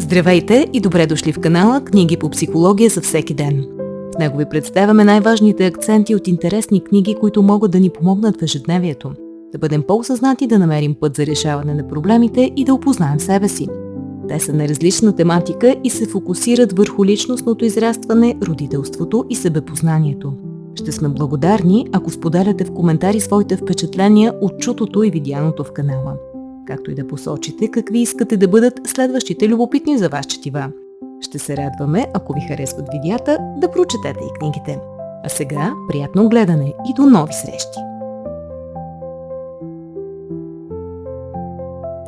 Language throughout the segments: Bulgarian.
Здравейте и добре дошли в канала Книги по психология за всеки ден. В него ви представяме най-важните акценти от интересни книги, които могат да ни помогнат в ежедневието, да бъдем по-осъзнати, да намерим път за решаване на проблемите и да опознаем себе си. Те са на различна тематика и се фокусират върху личностното израстване, родителството и себепознанието. Ще сме благодарни, ако споделяте в коментари своите впечатления от чутото и видяното в канала, както и да посочите какви искате да бъдат следващите любопитни за вас четива. Ще се радваме, ако ви харесват видеята, да прочетете и книгите. А сега приятно гледане и до нови срещи!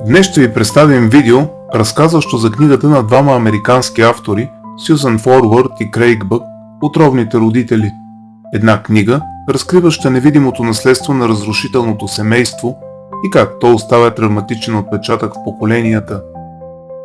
Днес ще ви представим видео, разказващо за книгата на двама американски автори, Сюзан Форвард и Крейг Бък, "Отровните родители". Една книга, разкриваща невидимото наследство на разрушителното семейство и как то оставя травматичен отпечатък в поколенията.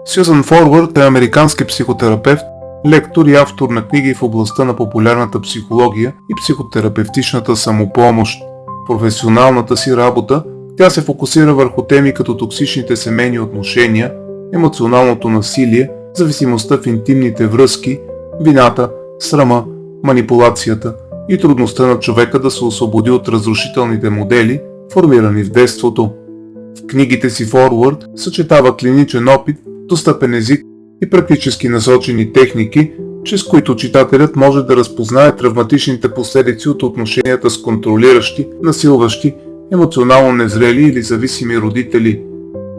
Сюзан Форвард е американски психотерапевт, лектор и автор на книги в областта на популярната психология и психотерапевтичната самопомощ. В професионалната си работа тя се фокусира върху теми като токсичните семейни отношения, емоционалното насилие, зависимостта в интимните връзки, вината, срама, манипулацията и трудността на човека да се освободи от разрушителните модели, формирани в детството. В книгите си Форвард съчетава клиничен опит, достъпен език и практически насочени техники, чрез които читателят може да разпознае травматичните последици от отношенията с контролиращи, насилващи, емоционално незрели или зависими родители.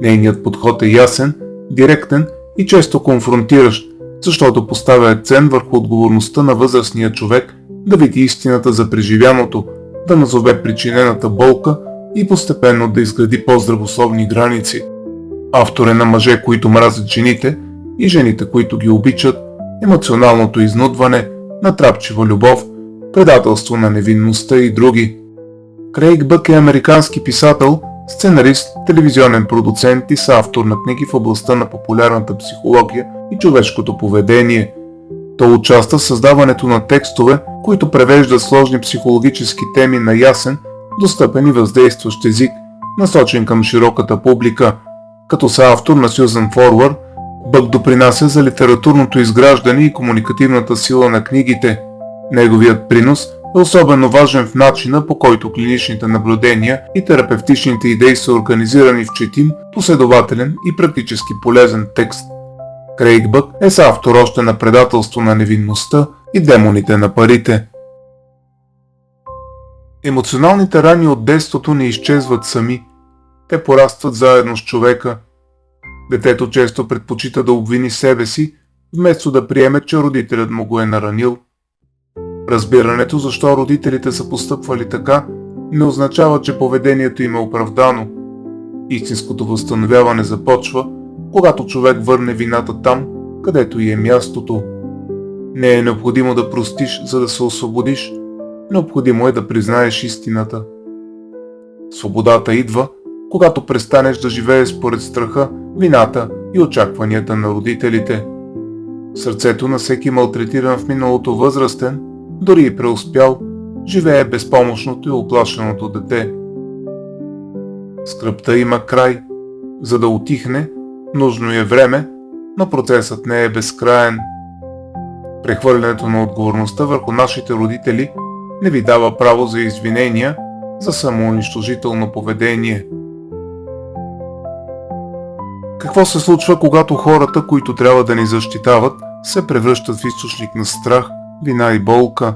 Нейният подход е ясен, директен и често конфронтиращ, защото поставя акцент върху отговорността на възрастния човек да види истината за преживяното, да назове причинената болка и постепенно да изгради по-здравословни граници. Автор е на Мъже, които мразят жените и жените, които ги обичат, емоционалното изнудване, натрапчива любов, предателство на невинността и други. Крейг Бък е американски писател, сценарист, телевизионен продуцент и съавтор на книги в областта на популярната психология и човешкото поведение. Той участва в създаването на текстове, които превеждат сложни психологически теми на ясен, достъпен и въздействащ език, насочен към широката публика. Като съавтор на Сюзан Форвард, Бък допринася за литературното изграждане и комуникативната сила на книгите. Неговият принос е особено важен в начина, по който клиничните наблюдения и терапевтичните идеи са организирани в четим, последователен и практически полезен текст. Крейг Бък е съавтор още на Предателство на невинността и Демоните на парите. Емоционалните рани от детството не изчезват сами. Те порастват заедно с човека. Детето често предпочита да обвини себе си, вместо да приеме, че родителят му го е наранил. Разбирането защо родителите са постъпвали така не означава, че поведението им е оправдано. Истинското възстановяване започва, когато човек върне вината там, където й е мястото. Не е необходимо да простиш, за да се освободиш. Необходимо е да признаеш истината. Свободата идва, когато престанеш да живееш според страха, вината и очакванията на родителите. Сърцето на всеки малтретиран в миналото възрастен, дори и преуспял, живее безпомощното и оплашеното дете. Скръбта има край. За да утихне, нужно е време, но процесът не е безкраен. Прехвърлянето на отговорността върху нашите родители не ви дава право за извинения за самоунищожително поведение. Какво се случва, когато хората, които трябва да ни защитават, се превръщат в източник на страх, вина и болка?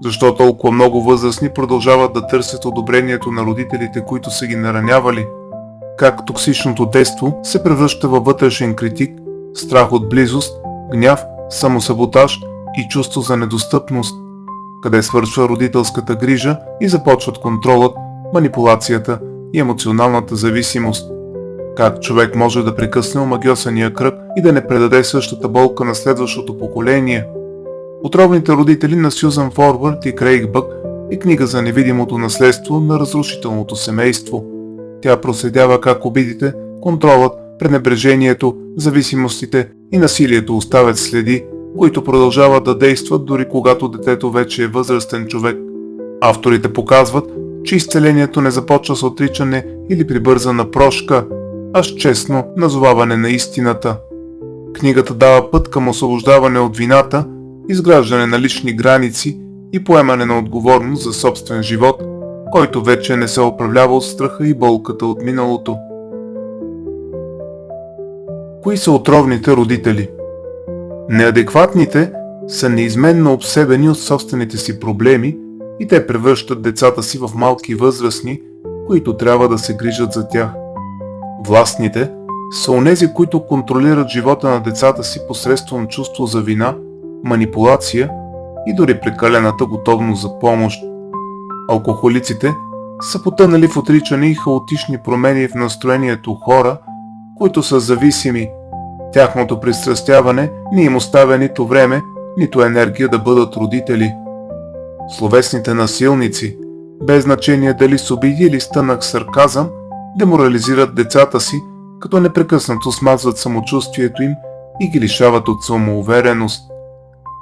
Защо толкова много възрастни продължават да търсят одобрението на родителите, които са ги наранявали? Как токсичното детство се превръща във вътрешен критик, страх от близост, гняв, самосаботаж и чувство за недостъпност? Къде свършва родителската грижа и започват контролът, манипулацията и емоционалната зависимост? Как човек може да прекъсне омагьосания кръг и да не предаде същата болка на следващото поколение? Отровните родители на Сюзан Форвард и Крейг Бък е книга за невидимото наследство на разрушителното семейство. Тя проследява как обидите, контролът, пренебрежението, зависимостите и насилието оставят следи, които продължават да действат дори когато детето вече е възрастен човек. Авторите показват, че изцелението не започва с отричане или прибързана прошка, а с честно назоваване на истината. Книгата дава път към освобождаване от вината, изграждане на лични граници и поемане на отговорност за собствен живот, който вече не се управлява от страха и болката от миналото. Кои са отровните родители? Неадекватните са неизменно обсебени от собствените си проблеми и те превръщат децата си в малки възрастни, които трябва да се грижат за тях. Властните са онези, които контролират живота на децата си посредством чувство за вина, манипулация и дори прекалената готовност за помощ. Алкохолиците са потънали в отричане и хаотични промени в настроението хора, които са зависими. Тяхното пристрастяване не им оставя нито време, нито енергия да бъдат родители. Словесните насилници, без значение дали с обиди или с тънък сарказъм, деморализират децата си, като непрекъснато смазват самочувствието им и ги лишават от самоувереност.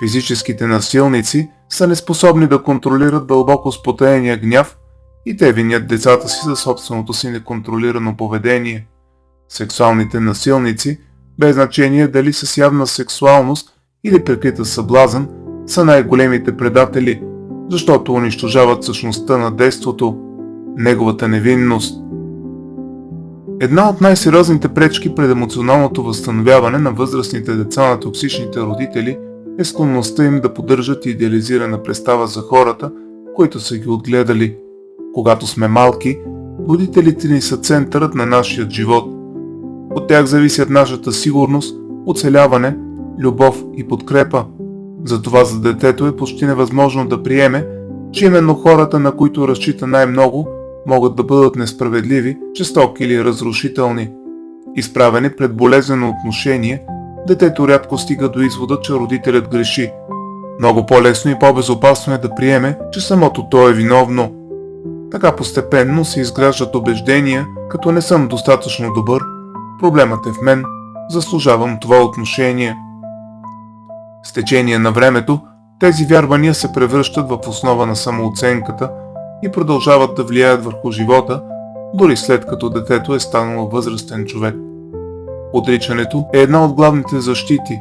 Физическите насилници са неспособни да контролират дълбоко спотеения гняв и те винят децата си за собственото си неконтролирано поведение. Сексуалните насилници, без значение дали с явна сексуалност или прикрита съблазън, са най-големите предатели, защото унищожават същността на детството, неговата невинност. Една от най-сериозните пречки пред емоционалното възстановяване на възрастните деца на токсичните родители е склонността им да поддържат идеализирана представа за хората, които са ги отгледали. Когато сме малки, родителите ни са центърът на нашия живот. От тях зависят нашата сигурност, оцеляване, любов и подкрепа. Затова за детето е почти невъзможно да приеме, че именно хората, на които разчита най-много, могат да бъдат несправедливи, жестоки или разрушителни. Изправени пред болезнено отношение, детето рядко стига до извода, че родителят греши. Много по-лесно и по-безопасно е да приеме, че самото то е виновно. Така постепенно се изграждат убеждения, като не съм достатъчно добър, проблемът е в мен, заслужавам това отношение. С течение на времето, тези вярвания се превръщат в основа на самооценката и продължават да влияят върху живота, дори след като детето е станало възрастен човек. Отричането е една от главните защити.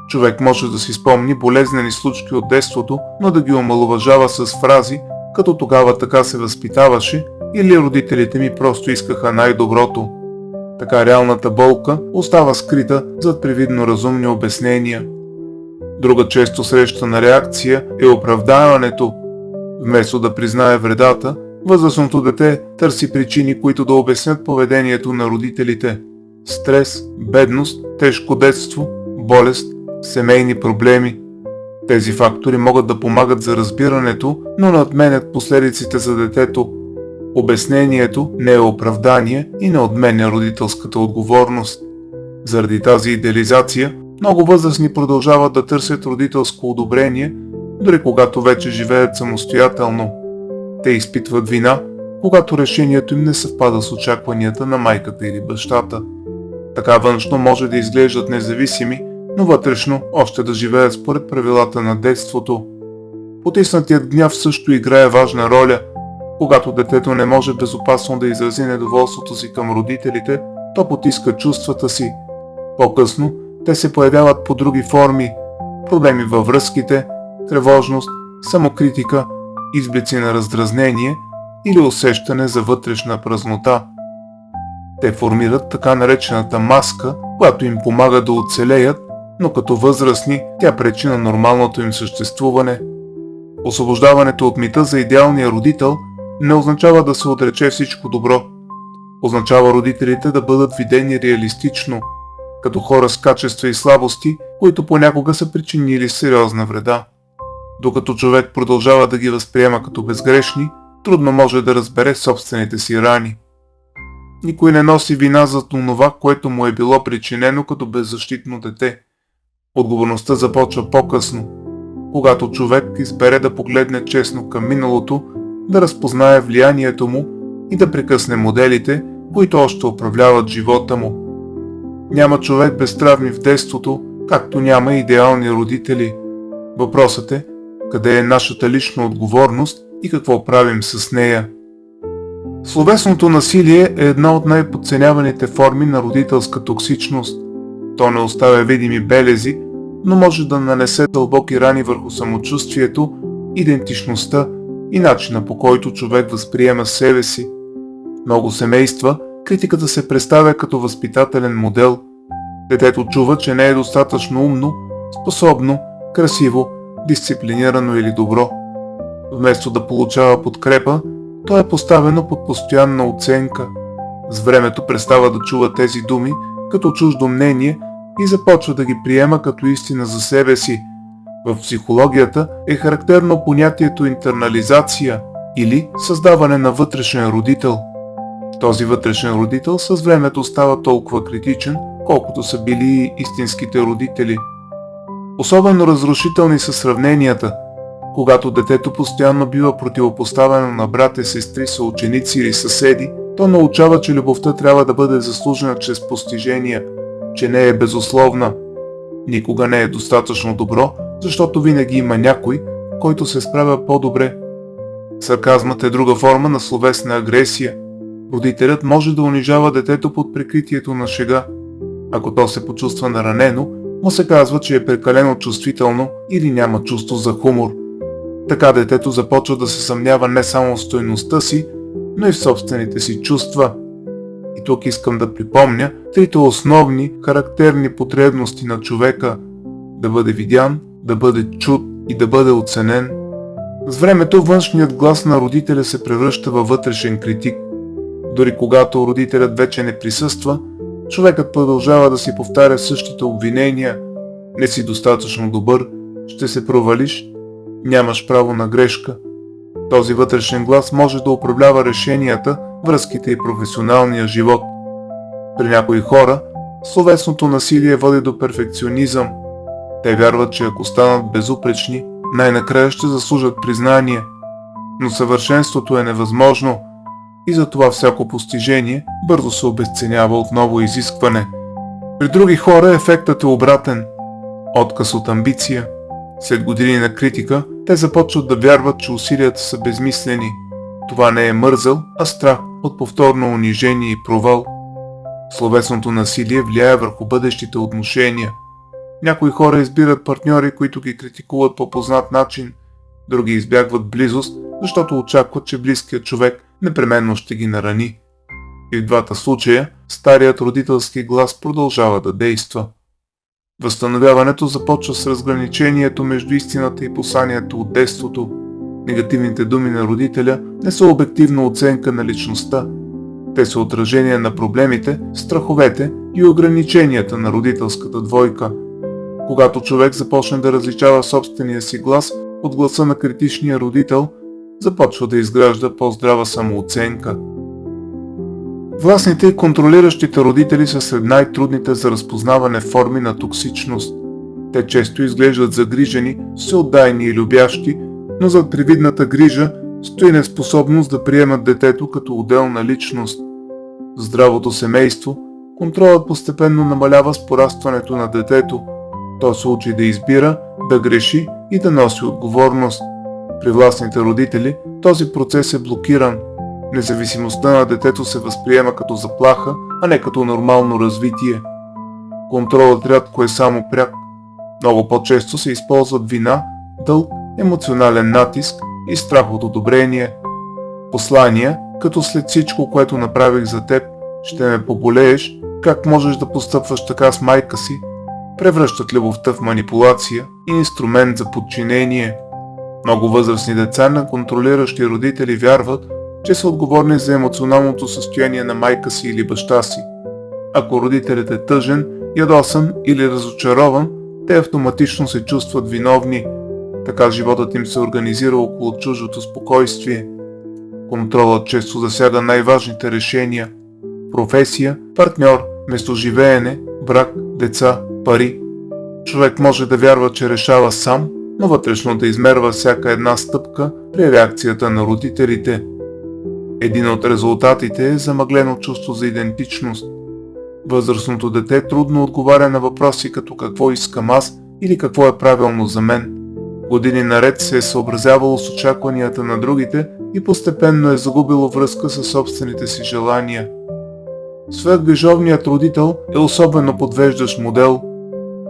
Човек може да си спомни болезнени случки от детството, но да ги омаловажава с фрази, като тогава така се възпитаваше или родителите ми просто искаха най-доброто. Така реалната болка остава скрита зад привидно разумни обяснения. Друга често срещана реакция е оправдаването. Вместо да признае вредата, възрастното дете търси причини, които да обяснят поведението на родителите. Стрес, бедност, тежко детство, болест, семейни проблеми. Тези фактори могат да помагат за разбирането, но не отменят последиците за детето. Обяснението не е оправдание и не отменя родителската отговорност. Заради тази идеализация, много възрастни продължават да търсят родителско одобрение, дори когато вече живеят самостоятелно. Те изпитват вина, когато решението им не съвпада с очакванията на майката или бащата. Така външно може да изглеждат независими, но вътрешно още да живеят според правилата на детството. Потиснатият гняв също играе важна роля. Когато детето не може безопасно да изрази недоволството си към родителите, то потиска чувствата си. По-късно те се появяват по други форми. Проблеми във връзките, тревожност, самокритика, изблици на раздразнение или усещане за вътрешна празнота. Те формират така наречената маска, която им помага да оцелеят, но като възрастни тя пречи на нормалното им съществуване. Освобождаването от мита за идеалния родител не означава да се отрече всичко добро. Означава родителите да бъдат видени реалистично, като хора с качества и слабости, които понякога са причинили сериозна вреда. Докато човек продължава да ги възприема като безгрешни, трудно може да разбере собствените си рани. Никой не носи вина за това, което му е било причинено като беззащитно дете. Отговорността започва по-късно, когато човек избере да погледне честно към миналото, да разпознае влиянието му и да прекъсне моделите, които още управляват живота му. Няма човек без травми в детството, както няма идеални родители. Въпросът е, къде е нашата лична отговорност и какво правим с нея. Словесното насилие е една от най-подценяваните форми на родителска токсичност. То не оставя видими белези, но може да нанесе дълбоки рани върху самочувствието, идентичността и начина, по който човек възприема себе си. В много семейства критиката се представя като възпитателен модел. Детето чува, че не е достатъчно умно, способно, красиво, дисциплинирано или добро. Вместо да получава подкрепа, то е поставено под постоянна оценка. С времето престава да чува тези думи като чуждо мнение и започва да ги приема като истина за себе си. В психологията е характерно понятието интернализация или създаване на вътрешен родител. Този вътрешен родител с времето става толкова критичен, колкото са били и истинските родители. Особено разрушителни са сравненията. Когато детето постоянно бива противопоставено на братя, сестри, съученици или съседи, то научава, че любовта трябва да бъде заслужена чрез постижения, че не е безусловна. Никога не е достатъчно добро, защото винаги има някой, който се справя по-добре. Сарказмът е друга форма на словесна агресия. Родителят може да унижава детето под прикритието на шега. Ако то се почувства наранено, му се казва, че е прекалено чувствително или няма чувство за хумор. Така детето започва да се съмнява не само в стойността си, но и в собствените си чувства. И тук искам да припомня трите основни, характерни потребности на човека: да бъде видян, да бъде чут и да бъде оценен. С времето външният глас на родителя се превръща във вътрешен критик. Дори когато родителят вече не присъства, човекът продължава да си повтаря същите обвинения: не си достатъчно добър, ще се провалиш, нямаш право на грешка. Този вътрешен глас може да управлява решенията, връзките и професионалния живот. При някои хора словесното насилие води до перфекционизъм. Те вярват, че ако станат безупречни, най-накрая ще заслужат признание. Но съвършенството е невъзможно и затова всяко постижение бързо се обезценява от ново изискване. При други хора ефектът е обратен. Отказ от амбиция. След години на критика, те започват да вярват, че усилията са безмислени. Това не е мързел, а страх от повторно унижение и провал. Словесното насилие влияе върху бъдещите отношения. Някои хора избират партньори, които ги критикуват по познат начин, други избягват близост, защото очакват, че близкият човек непременно ще ги нарани. И в двата случая старият родителски глас продължава да действа. Възстановяването започва с разграничението между истината и посланието от детството. Негативните думи на родителя не са обективна оценка на личността. Те са отражение на проблемите, страховете и ограниченията на родителската двойка. Когато човек започне да различава собствения си глас от гласа на критичния родител, започва да изгражда по-здрава самооценка. Властните и контролиращите родители са сред най-трудните за разпознаване форми на токсичност. Те често изглеждат загрижени, всеотдайни и любящи, но зад привидната грижа стои неспособност да приемат детето като отделна личност. В здравото семейство контролът постепенно намалява с порастването на детето. То се учи да избира, да греши и да носи отговорност. При властните родители този процес е блокиран. Независимостта на детето се възприема като заплаха, а не като нормално развитие. Контролът рядко е само пряк. Много по-често се използват вина, дълг, емоционален натиск и страх от одобрение. Послания, като след всичко, което направих за теб, ще ме поболееш, как можеш да постъпваш така с майка си, превръщат любовта в манипулация и инструмент за подчинение. Много възрастни деца на контролиращи родители вярват, че са отговорни за емоционалното състояние на майка си или баща си. Ако родителят е тъжен, ядосан или разочарован, те автоматично се чувстват виновни. Така животът им се организира около чуждото спокойствие. Контролът често засяга най-важните решения: професия, партньор, местоживеене, брак, деца, пари. Човек може да вярва, че решава сам, но вътрешно да измерва всяка една стъпка при реакцията на родителите. Един от резултатите е замъглено чувство за идентичност. Възрастното дете трудно отговаря на въпроси като какво искам аз или какво е правилно за мен. Години наред се е съобразявало с очакванията на другите и постепенно е загубило връзка със собствените си желания. Свръхгрижовният родител е особено подвеждащ модел.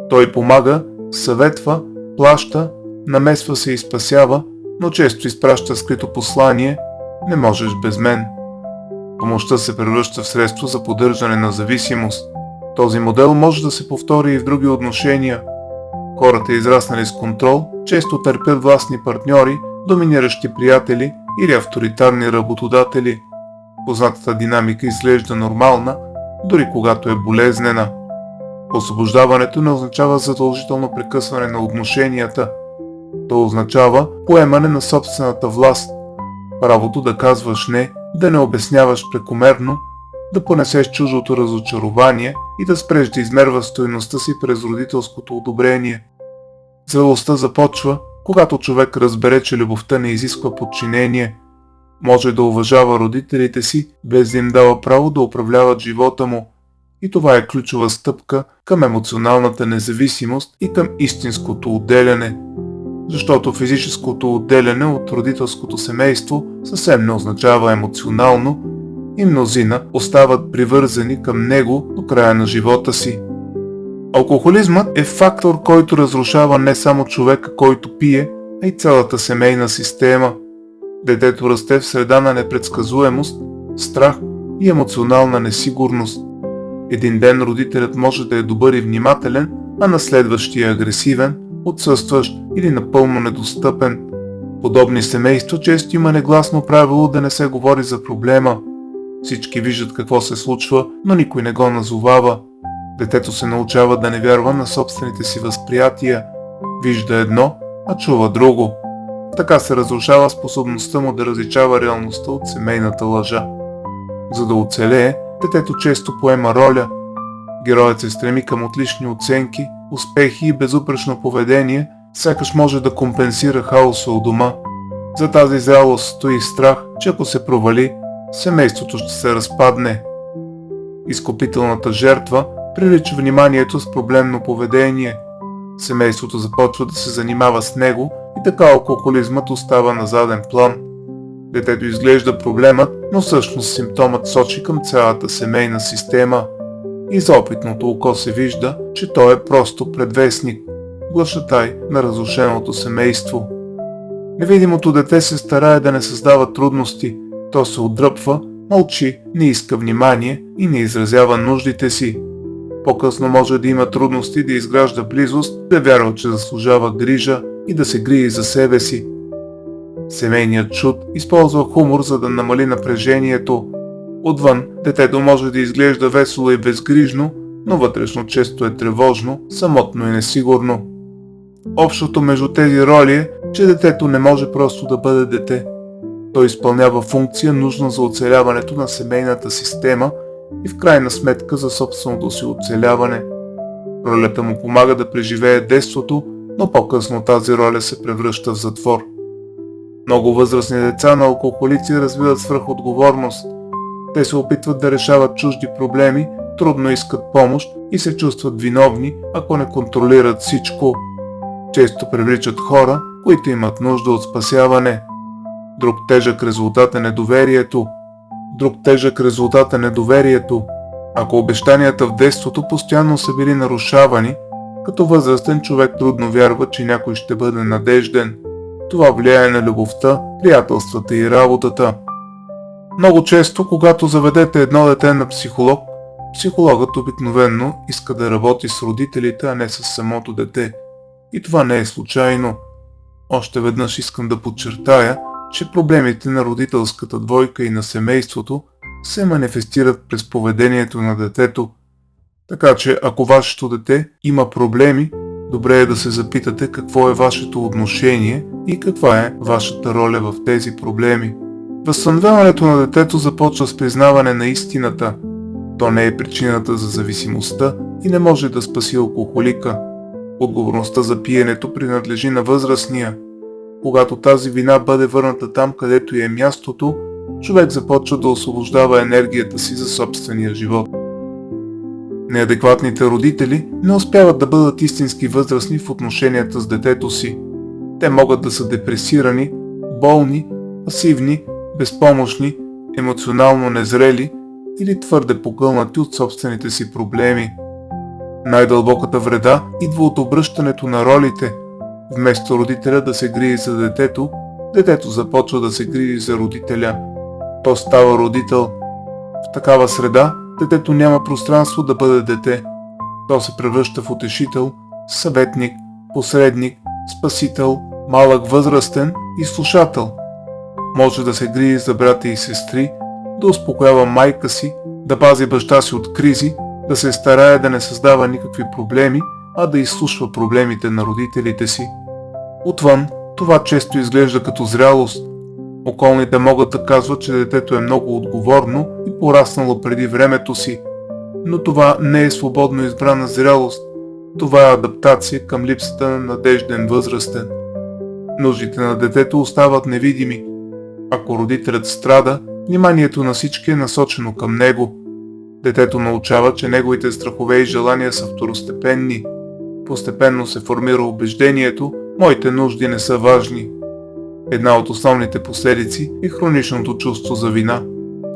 Той помага, съветва, плаща, намесва се и спасява, но често изпраща скрито послание «Не можеш без мен». Помощта се превръща в средство за поддържане на зависимост. Този модел може да се повтори и в други отношения. Хората, израснали с контрол, често търпят властни партньори, доминиращи приятели или авторитарни работодатели. Познатата динамика изглежда нормална, дори когато е болезнена. Освобождаването не означава задължително прекъсване на отношенията. То означава поемане на собствената власт, правото да казваш не, да не обясняваш прекомерно, да понесеш чуждото разочарование и да спреш да измерваш стойността си през родителското одобрение. Зрелостта започва, когато човек разбере, че любовта не изисква подчинение. Може да уважава родителите си, без да им дава право да управляват живота му. И това е ключова стъпка към емоционалната независимост и към истинското отделяне. Защото физическото отделяне от родителското семейство съвсем не означава емоционално и мнозина остават привързани към него до края на живота си. Алкохолизмът е фактор, който разрушава не само човека, който пие, а и цялата семейна система. Детето расте в среда на непредсказуемост, страх и емоционална несигурност. Един ден родителят може да е добър и внимателен, а на следващия агресивен, отсъстващ или напълно недостъпен. Подобни семейства често има негласно правило да не се говори за проблема. Всички виждат какво се случва, но никой не го назовава. Детето се научава да не вярва на собствените си възприятия. Вижда едно, а чува друго. Така се разрушава способността му да различава реалността от семейната лъжа. За да оцелее, детето често поема роля. Героят се стреми към отлични оценки, успехи и безупречно поведение, сякаш може да компенсира хаоса у дома. За тази зрялост стои страх, че ако се провали, семейството ще се разпадне. Изкупителната жертва привлича вниманието с проблемно поведение. Семейството започва да се занимава с него и така алкохолизмът остава на заден план. Детето изглежда проблемът, но всъщност симптомът сочи към цялата семейна система. И за опитното око се вижда, че той е просто предвестник, глашатай на разрушеното семейство. Невидимото дете се старае да не създава трудности, то се отдръпва, мълчи, не иска внимание и не изразява нуждите си. По-късно може да има трудности да изгражда близост, да вярва, че заслужава грижа и да се грижи за себе си. Семейният чуд използва хумор, за да намали напрежението. Отвън детето може да изглежда весело и безгрижно, но вътрешно често е тревожно, самотно и несигурно. Общото между тези роли е, че детето не може просто да бъде дете. Той изпълнява функция, нужна за оцеляването на семейната система и в крайна сметка за собственото си оцеляване. Ролята му помага да преживее детството, но по-късно тази роля се превръща в затвор. Много възрастни деца на алкохолици развиват свръхотговорност. Те се опитват да решават чужди проблеми, трудно искат помощ и се чувстват виновни, ако не контролират всичко. Често привличат хора, които имат нужда от спасяване. Друг тежък резултат е недоверието. Ако обещанията в детството постоянно са били нарушавани, като възрастен човек трудно вярва, че някой ще бъде надежден. Това влияе на любовта, приятелствата и работата. Много често, когато заведете едно дете на психолог, психологът обикновенно иска да работи с родителите, а не с самото дете. И това не е случайно. Още веднъж искам да подчертая, че проблемите на родителската двойка и на семейството се манифестират през поведението на детето. Така че, ако вашето дете има проблеми, добре е да се запитате какво е вашето отношение и каква е вашата роля в тези проблеми. Възстановяването на детето започва с признаване на истината. То не е причината за зависимостта и не може да спаси алкохолика. Отговорността за пиенето принадлежи на възрастния. Когато тази вина бъде върната там, където е мястото, човек започва да освобождава енергията си за собствения живот. Неадекватните родители не успяват да бъдат истински възрастни в отношенията с детето си. Те могат да са депресирани, болни, пасивни, безпомощни, емоционално незрели или твърде погълнати от собствените си проблеми. Най-дълбоката вреда идва от обръщането на ролите. Вместо родителя да се грижи за детето, детето започва да се грижи за родителя. То става родител. В такава среда детето няма пространство да бъде дете. То се превръща в утешител, съветник, посредник, спасител, малък възрастен и слушател. Може да се грижи за брата и сестри, да успокоява майка си, да пази баща си от кризи, да се старае да не създава никакви проблеми, а да изслушва проблемите на родителите си. Отвън това често изглежда като зрялост. Околните могат да казват, че детето е много отговорно и пораснало преди времето си, но това не е свободно избрана зрялост. Това е адаптация към липсата на надежден възрастен. Нуждите на детето остават невидими. Ако родителят страда, вниманието на всички е насочено към него. Детето научава, че неговите страхове и желания са второстепенни. Постепенно се формира убеждението: моите нужди не са важни. Една от основните последици е хроничното чувство за вина.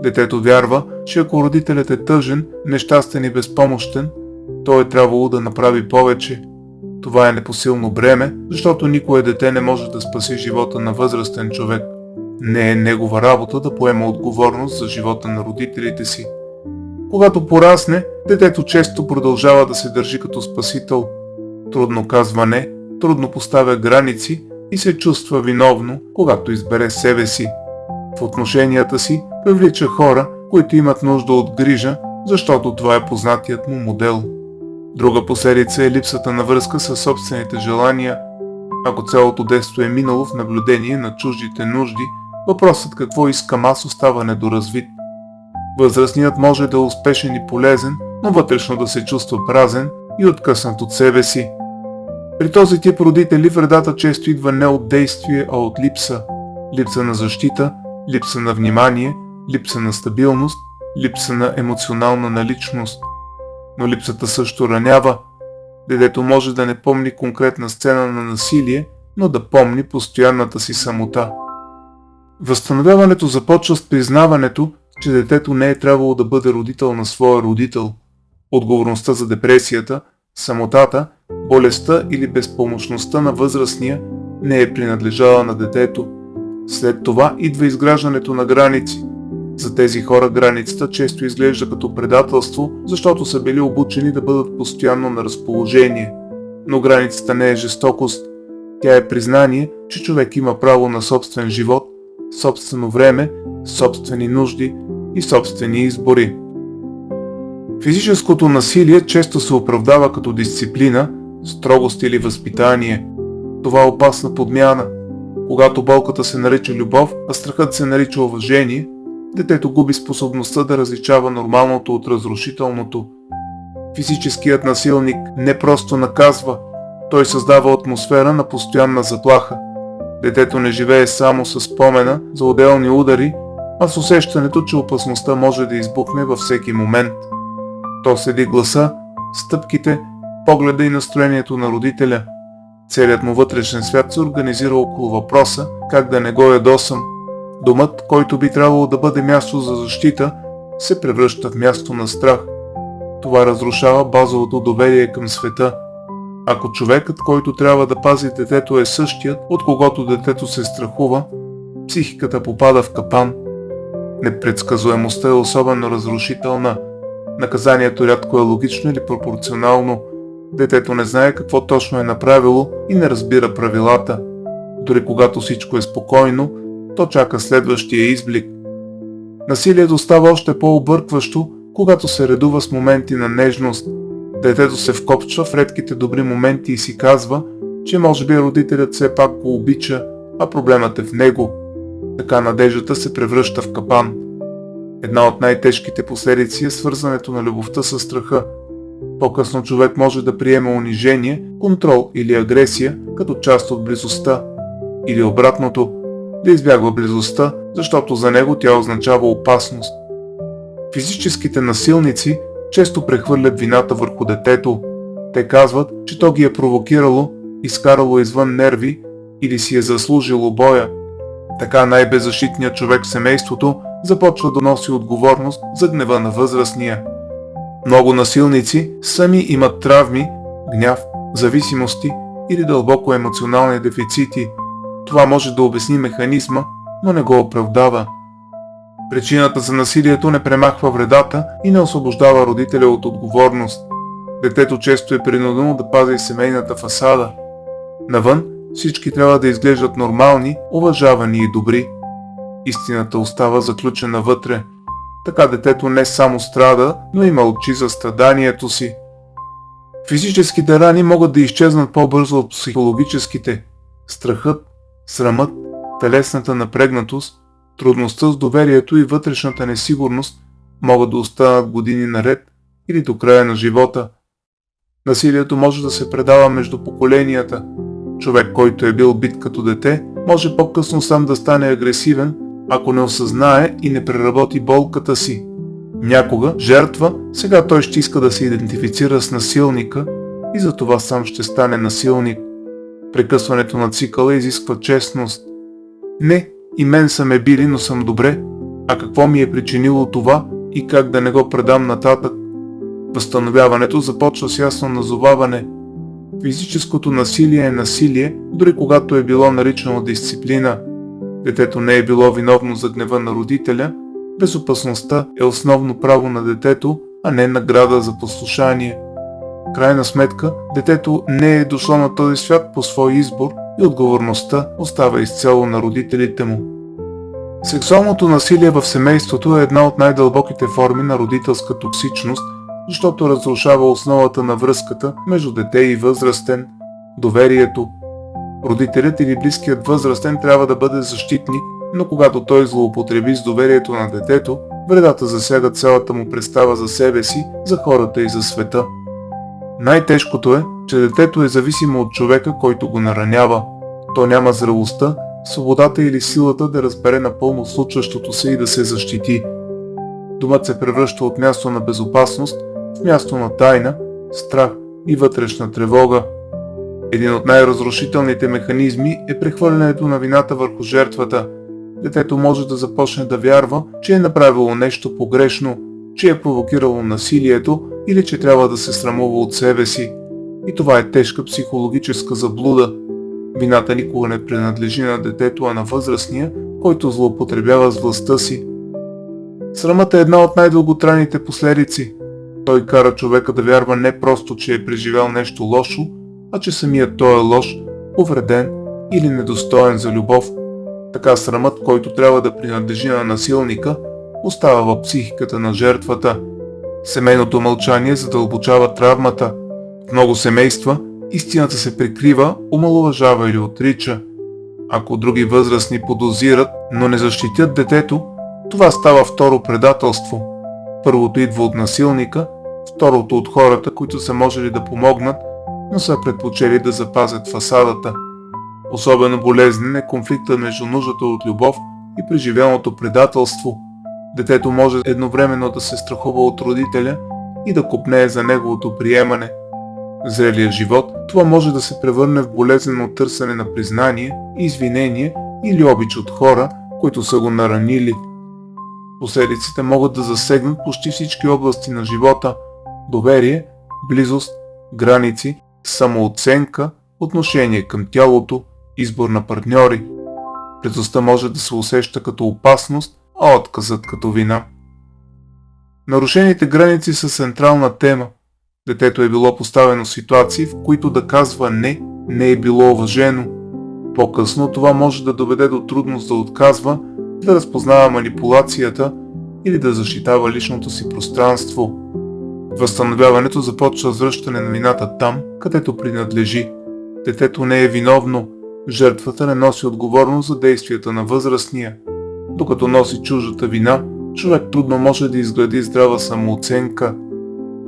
Детето вярва, че ако родителят е тъжен, нещастен и безпомощен, той е трябвало да направи повече. Това е непосилно бреме, защото никое дете не може да спаси живота на възрастен човек. Не е негова работа да поема отговорност за живота на родителите си. Когато порасне, детето често продължава да се държи като спасител. Трудно казва не, трудно поставя граници и се чувства виновно, когато избере себе си. В отношенията си привлича хора, които имат нужда от грижа, защото това е познатият му модел. Друга последица е липсата на връзка със собствените желания. Ако цялото детство е минало в наблюдение на чуждите нужди, въпросът какво искам аз остава недоразвит. Възрастният може да е успешен и полезен, но вътрешно да се чувства празен и откъснат от себе си. При този тип родители вредата често идва не от действие, а от липса. Липса на защита, липса на внимание, липса на стабилност, липса на емоционална наличност. Но липсата също ранява. Детето може да не помни конкретна сцена на насилие, но да помни постоянната си самота. Възстановяването започва с признаването, че детето не е трябвало да бъде родител на своя родител. Отговорността за депресията, самотата, болестта или безпомощността на възрастния не е принадлежала на детето. След това идва изграждането на граници. За тези хора границата често изглежда като предателство, защото са били обучени да бъдат постоянно на разположение. Но границата не е жестокост. Тя е признание, че човек има право на собствен живот, собствено време, собствени нужди и собствени избори. Физическото насилие често се оправдава като дисциплина, строгост или възпитание. Това е опасна подмяна. Когато болката се нарича любов, а страхът се нарича уважение, детето губи способността да различава нормалното от разрушителното. Физическият насилник не просто наказва, той създава атмосфера на постоянна заплаха. Детето не живее само с спомена за отделни удари, а с усещането, че опасността може да избухне във всеки момент. То следи гласа, стъпките, погледа и настроението на родителя. Целият му вътрешен свят се организира около въпроса как да не го ядосам. Домът, който би трябвало да бъде място за защита, се превръща в място на страх. Това разрушава базовото доверие към света. Ако човекът, който трябва да пази детето, е същият, от когото детето се страхува, психиката попада в капан. Непредсказуемостта е особено разрушителна. Наказанието рядко е логично или пропорционално. Детето не знае какво точно е направило и не разбира правилата. Дори когато всичко е спокойно, то чака следващия изблик. Насилието става още по-объркващо, когато се редува с моменти на нежност. Детето се вкопчва в редките добри моменти и си казва, че може би родителят все пак го обича, а проблемът е в него. Така надеждата се превръща в капан. Една от най-тежките последици е свързването на любовта със страха. По-късно човек може да приеме унижение, контрол или агресия като част от близостта. Или обратното, да избягва близостта, защото за него тя означава опасност. Физическите насилници често прехвърлят вината върху детето. Те казват, че то ги е провокирало, изкарало извън нерви или си е заслужило боя. Така най-беззащитният човек в семейството започва да носи отговорност за гнева на възрастния. Много насилници сами имат травми, гняв, зависимости или дълбоко емоционални дефицити. Това може да обясни механизма, но не го оправдава. Причината за насилието не премахва вредата и не освобождава родителя от отговорност. Детето често е принудено да пази семейната фасада. Навън всички трябва да изглеждат нормални, уважавани и добри. Истината остава заключена вътре. Така детето не само страда, но и мълчи за страданието си. Физическите рани могат да изчезнат по-бързо от психологическите. Страхът, срамът, телесната напрегнатост, трудността с доверието и вътрешната несигурност могат да останат години наред или до края на живота. Насилието може да се предава между поколенията. Човек, който е бил бит като дете, може по-късно сам да стане агресивен, ако не осъзнае и не преработи болката си. Някога жертва, сега той ще иска да се идентифицира с насилника и затова сам ще стане насилник. Прекъсването на цикъла изисква честност. Не, и мен са ме били, но съм добре. А какво ми е причинило това и как да не го предам нататък? Възстановяването започва с ясно назоваване. Физическото насилие е насилие, дори когато е било наричано дисциплина. Детето не е било виновно за гнева на родителя. Безопасността е основно право на детето, а не награда за послушание. В крайна сметка, детето не е дошло на този свят по свой избор и отговорността остава изцяло на родителите му. Сексуалното насилие в семейството е една от най-дълбоките форми на родителска токсичност, защото разрушава основата на връзката между дете и възрастен, доверието. Родителят или близкият възрастен трябва да бъде защитник, но когато той злоупотреби с доверието на детето, вредата засяга цялата му представа за себе си, за хората и за света. Най-тежкото е, че детето е зависимо от човека, който го наранява. То няма зрелостта, свободата или силата да разбере напълно случващото се и да се защити. Домът се превръща от място на безопасност в място на тайна, страх и вътрешна тревога. Един от най-разрушителните механизми е прехвърлянето на вината върху жертвата. Детето може да започне да вярва, че е направило нещо погрешно, че е провокирало насилието или че трябва да се срамува от себе си. И това е тежка психологическа заблуда. Вината никога не принадлежи на детето, а на възрастния, който злоупотребява с властта си. Срамът е една от най-дълготрайните последици. Той кара човека да вярва не просто, че е преживял нещо лошо, а че самият той е лош, повреден или недостоен за любов. Така срамът, който трябва да принадлежи на насилника, остава в психиката на жертвата. Семейното мълчание задълбочава травмата. В много семейства истината се прикрива, омаловажава или отрича. Ако други възрастни подозират, но не защитят детето, това става второ предателство. Първото идва от насилника, второто от хората, които са можели да помогнат, но са предпочели да запазят фасадата. Особено болезнен е конфликта между нуждата от любов и преживеното предателство. Детето може едновременно да се страхува от родителя и да копнее за неговото приемане. В зрелия живот това може да се превърне в болезнено търсене на признание, извинение или обич от хора, които са го наранили. Последиците могат да засегнат почти всички области на живота – доверие, близост, граници, самооценка, отношение към тялото, избор на партньори. Близостта може да се усеща като опасност, а отказът като вина. Нарушените граници са централна тема. Детето е било поставено в ситуации, в които да казва не е било уважено. По-късно това може да доведе до трудност да отказва, да разпознава манипулацията или да защитава личното си пространство. Възстановяването започва с връщане на вината там, където принадлежи. Детето не е виновно, жертвата не носи отговорност за действията на възрастния. Докато носи чуждата вина, човек трудно може да изгради здрава самооценка.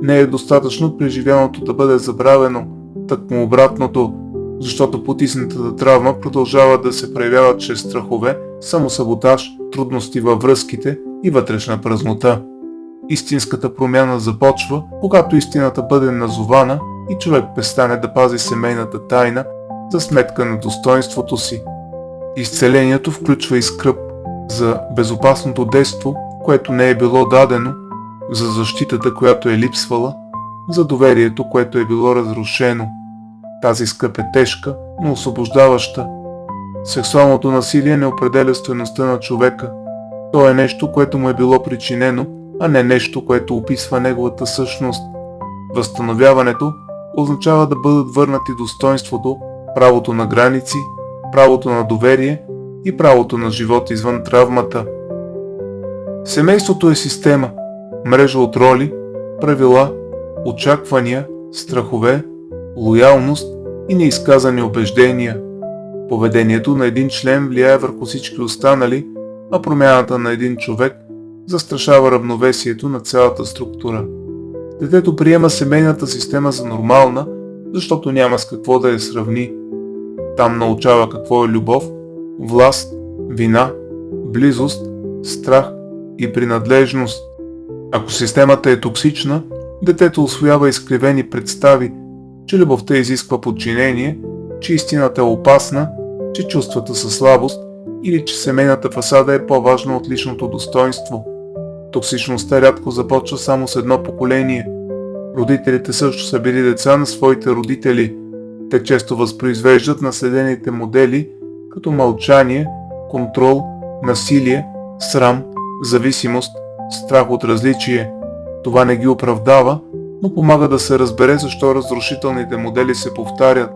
Не е достатъчно преживяното да бъде забравено, тъкмо обратното, защото потиснатата травма продължава да се проявява чрез страхове, самосаботаж, трудности във връзките и вътрешна празнота. Истинската промяна започва, когато истината бъде назована и човек престане да пази семейната тайна за сметка на достоинството си. Изцелението включва и скръб. за безопасното детство, което не е било дадено, за защитата, която е липсвала, за доверието, което е било разрушено. Тази скръб е тежка, но освобождаваща. Сексуалното насилие не определя стойността на човека. То е нещо, което му е било причинено, а не нещо, което описва неговата същност. Възстановяването означава да бъдат върнати достоинството, правото на граници, правото на доверие и правото на живот извън травмата. Семейството е система, мрежа от роли, правила, очаквания, страхове, лоялност и неизказани убеждения. Поведението на един член влияе върху всички останали, а промяната на един човек застрашава равновесието на цялата структура. Детето приема семейната система за нормална, защото няма с какво да я сравни. Там научава какво е любов, власт, вина, близост, страх и принадлежност. Ако системата е токсична, детето усвоява изкривени представи, че любовта изисква подчинение, че истината е опасна, че чувствата са слабост или че семейната фасада е по-важна от личното достоинство. Токсичността рядко започва само с едно поколение. Родителите също са били деца на своите родители. Те често възпроизвеждат наследените модели като мълчание, контрол, насилие, срам, зависимост, страх от различие. Това не ги оправдава, но помага да се разбере защо разрушителните модели се повтарят.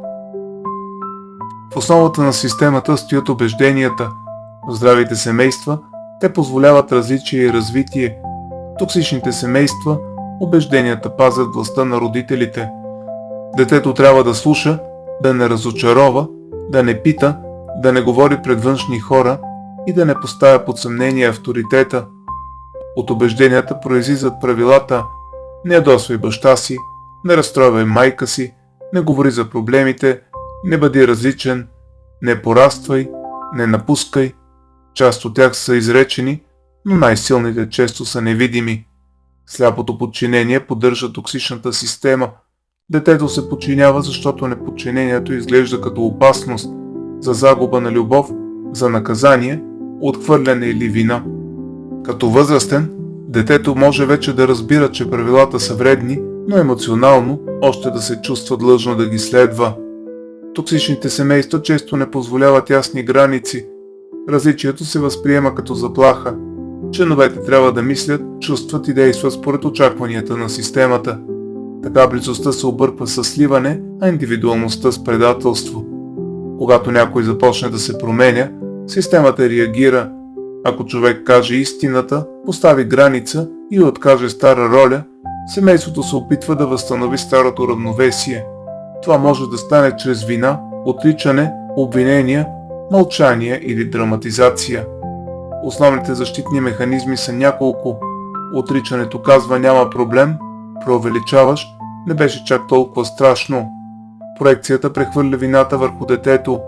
В основата на системата стоят убежденията. В здравите семейства те позволяват различие и развитие. В токсичните семейства убежденията пазят властта на родителите. Детето трябва да слуша, да не разочарова, да не пита, да не говори пред външни хора и да не поставя под съмнение авторитета. От убежденията произлизат правилата: не ядосвай баща си, не разстройвай майка си, не говори за проблемите, не бъди различен, не пораствай, не напускай. Част от тях са изречени, но най-силните често са невидими. Сляпото подчинение поддържа токсичната система. Детето се подчинява, защото неподчинението изглежда като опасност за загуба на любов, за наказание, отхвърляне или вина. Като възрастен, детето може вече да разбира, че правилата са вредни, но емоционално още да се чувства длъжно да ги следва. Токсичните семейства често не позволяват ясни граници. Различието се възприема като заплаха. Членовете трябва да мислят, чувстват и действат според очакванията на системата. Така близостта се обърква с сливане, а индивидуалността с предателство. Когато някой започне да се променя, системата реагира. Ако човек каже истината, постави граница и откаже стара роля, семейството се опитва да възстанови старото равновесие. Това може да стане чрез вина, отричане, обвинения, мълчание или драматизация. Основните защитни механизми са няколко. Отричането казва: няма проблем, преувеличаваш, не беше чак толкова страшно. Проекцията прехвърля вината върху детето.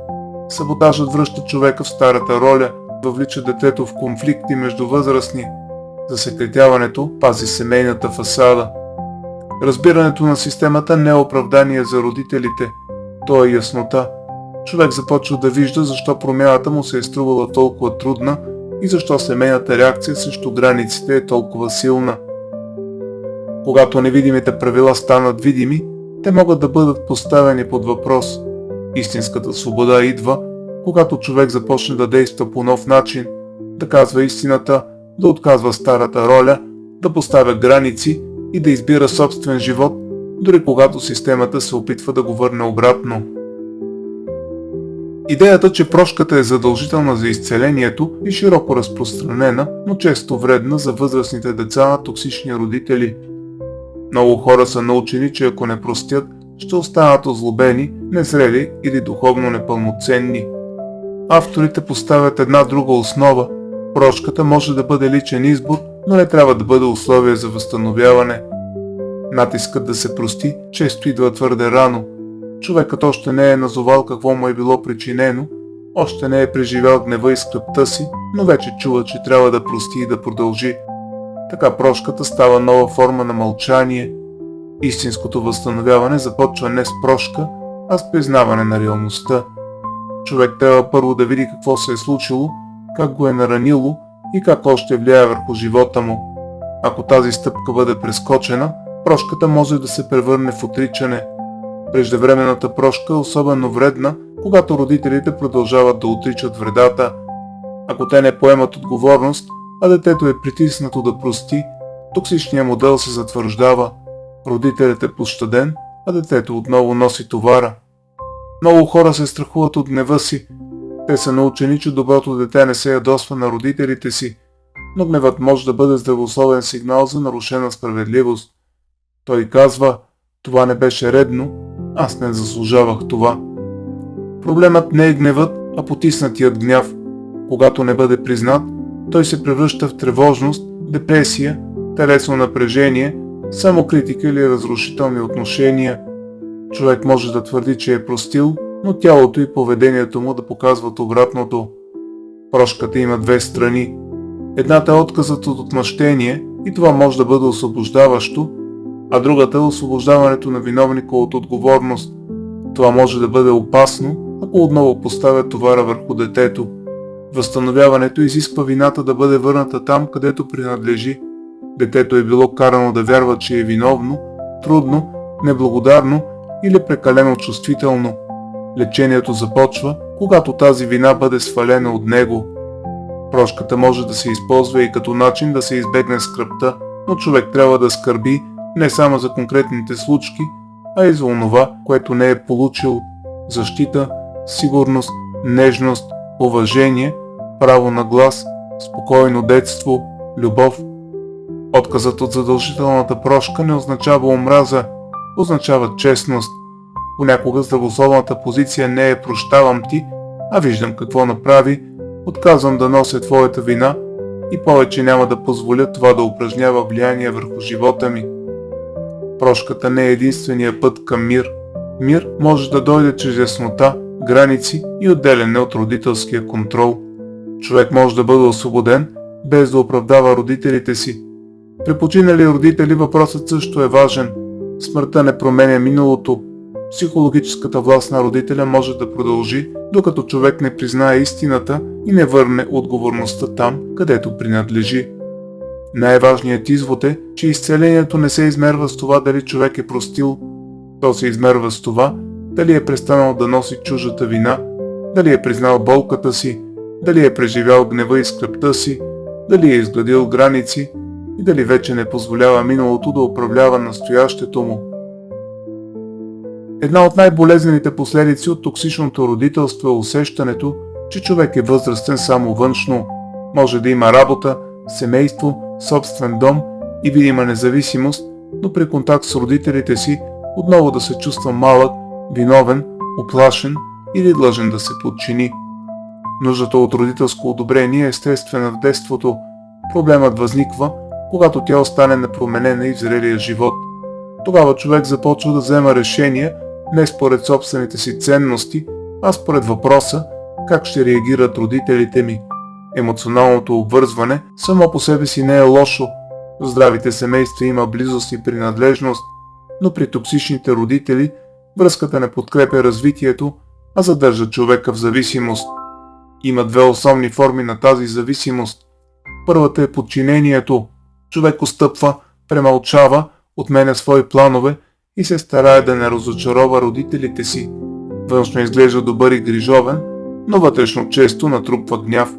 Саботажът връща човека в старата роля, въвлича детето в конфликти между възрастни. Засекретяването пази семейната фасада. Разбирането на системата не е оправдание за родителите, то е яснота. Човек започва да вижда защо промяната му се е струвала толкова трудна и защо семейната реакция срещу границите е толкова силна. Когато невидимите правила станат видими, те могат да бъдат поставени под въпрос. Истинската свобода идва, когато човек започне да действа по нов начин, да казва истината, да отказва старата роля, да поставя граници и да избира собствен живот, дори когато системата се опитва да го върне обратно. Идеята, че прошката е задължителна за изцелението, е широко разпространена, но често вредна за възрастните деца на токсични родители. Много хора са научени, че ако не простят, ще останат озлобени, незрели или духовно непълноценни. Авторите поставят една друга основа. Прошката може да бъде личен избор, но не трябва да бъде условие за възстановяване. Натискът да се прости често идва твърде рано. Човекът още не е назовал какво му е било причинено, още не е преживял гнева и скръбта си, но вече чува, че трябва да прости и да продължи. Така прошката става нова форма на мълчание. Истинското възстановяване започва не с прошка, а с признаване на реалността. Човек трябва първо да види какво се е случило, как го е наранило и как още влияе върху живота му. Ако тази стъпка бъде прескочена, прошката може да се превърне в отричане. Преждевременната прошка е особено вредна, когато родителите продължават да отричат вредата. Ако те не поемат отговорност, а детето е притиснато да прости, токсичният модел се затвърждава. Родителят е пощаден, а детето отново носи товара. Много хора се страхуват от гнева си. Те са научени, че доброто дете не се ядосва на родителите си, но гневът може да бъде здравословен сигнал за нарушена справедливост. Той казва: това не беше редно, аз не заслужавах това. Проблемът не е гневът, а потиснатият гняв. Когато не бъде признат, той се превръща в тревожност, депресия, телесно напрежение, самокритика или разрушителни отношения. Човек може да твърди, че е простил, но тялото и поведението му да показват обратното. Прошката има две страни. Едната е отказът от отмъщение и това може да бъде освобождаващо, а другата е освобождаването на виновника от отговорност. Това може да бъде опасно, ако отново поставя товара върху детето. Възстановяването изисква вината да бъде върната там, където принадлежи. Детето е било карано да вярва, че е виновно, трудно, неблагодарно или прекалено чувствително. Лечението започва, когато тази вина бъде свалена от него. Прошката може да се използва и като начин да се избегне скръбта, но човек трябва да скърби не само за конкретните случки, а и за онова, което не е получил: защита, сигурност, нежност, уважение, право на глас, спокойно детство, любов. Отказът от задължителната прошка не означава омраза, означава честност. Понякога здравословната позиция не е прощавам ти, а виждам какво направи, отказвам да нося твоята вина и повече няма да позволя това да упражнява влияние върху живота ми. Прошката не е единствения път към мир. Мир може да дойде чрез яснота, граници и отделяне от родителския контрол. Човек може да бъде освободен, без да оправдава родителите си. При починали родители въпросът също е важен. Смъртта не променя миналото. Психологическата власт на родителя може да продължи, докато човек не признае истината и не върне отговорността там, където принадлежи. Най-важният извод е, че изцелението не се измерва с това дали човек е простил. То се измерва с това дали е престанал да носи чуждата вина, дали е признал болката си, дали е преживял гнева и скръбта си, дали е изградил граници и дали вече не позволява миналото да управлява настоящето му. Една от най-болезнените последици от токсичното родителство е усещането, че човек е възрастен само външно. Може да има работа, семейство, собствен дом и видима независимост, но при контакт с родителите си отново да се чувства малък, виновен, уплашен или длъжен да се подчини. Нуждата от родителско одобрение е естествена в детството. Проблемът възниква, когато тя остане непроменена и в зрелия живот. Тогава човек започва да взема решения не според собствените си ценности, а според въпроса как ще реагират родителите ми. Емоционалното обвързване само по себе си не е лошо. В здравите семейства има близост и принадлежност, но при токсичните родители връзката не подкрепя развитието, а задържа човека в зависимост. Има две основни форми на тази зависимост. Първата е подчинението. Човек отстъпва, премълчава, отменя свои планове и се старае да не разочарова родителите си. Външно изглежда добър и грижовен, но вътрешно често натрупва гняв.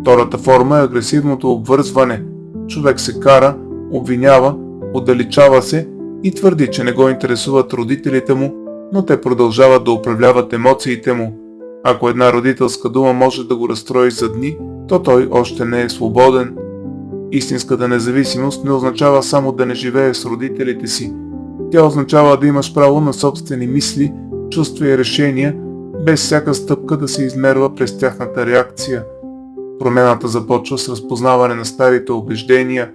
Втората форма е агресивното обвързване. Човек се кара, обвинява, отдалечава се и твърди, че не го интересуват родителите му, но те продължават да управляват емоциите му. Ако една родителска дума може да го разстрои за дни, то той още не е свободен. Истинската независимост не означава само да не живее с родителите си. Тя означава да имаш право на собствени мисли, чувства и решения, без всяка стъпка да се измерва през тяхната реакция. Промяната започва с разпознаване на старите убеждения.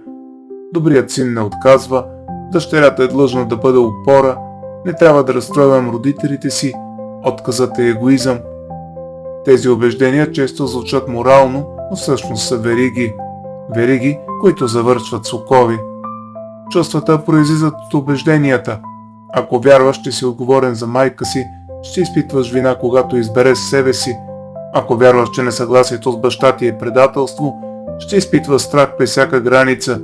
Добрият син не отказва, дъщерята е длъжна да бъде опора, не трябва да разстройвам родителите си, отказът е егоизъм. Тези убеждения често звучат морално, но всъщност са вериги. Вериги, които завършват с окови. Чувствата произлизат от убежденията. Ако вярваш, че си отговорен за майка си, ще изпитваш вина, когато избереш себе си. Ако вярваш, че несъгласието с баща ти е предателство, ще изпитва страх при всяка граница.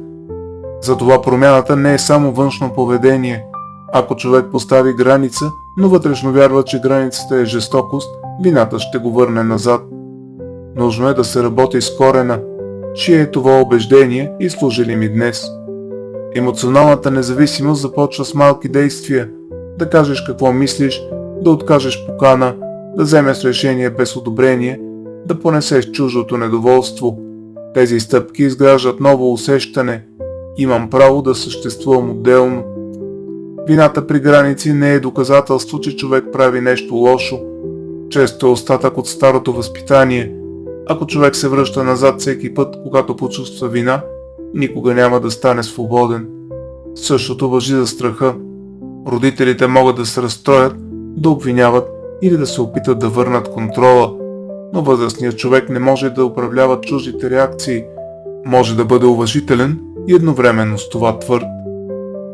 Затова промяната не е само външно поведение. Ако човек постави граница, но вътрешно вярва, че границата е жестокост, вината ще го върне назад. Нужно е да се работи с корена, чие е това убеждение и служи ли ми днес. Емоционалната независимост започва с малки действия. Да кажеш какво мислиш, да откажеш покана, да вземеш решение без одобрение, да понесеш чуждото недоволство. Тези стъпки изграждат ново усещане. Имам право да съществувам отделно. Вината при граници не е доказателство, че човек прави нещо лошо. Често е остатък от старото възпитание. Ако човек се връща назад всеки път, когато почувства вина, никога няма да стане свободен. Същото важи за страха. Родителите могат да се разстроят, да обвиняват или да се опитат да върнат контрола, но възрастният човек не може да управлява чуждите реакции, може да бъде уважителен и едновременно с това твърд.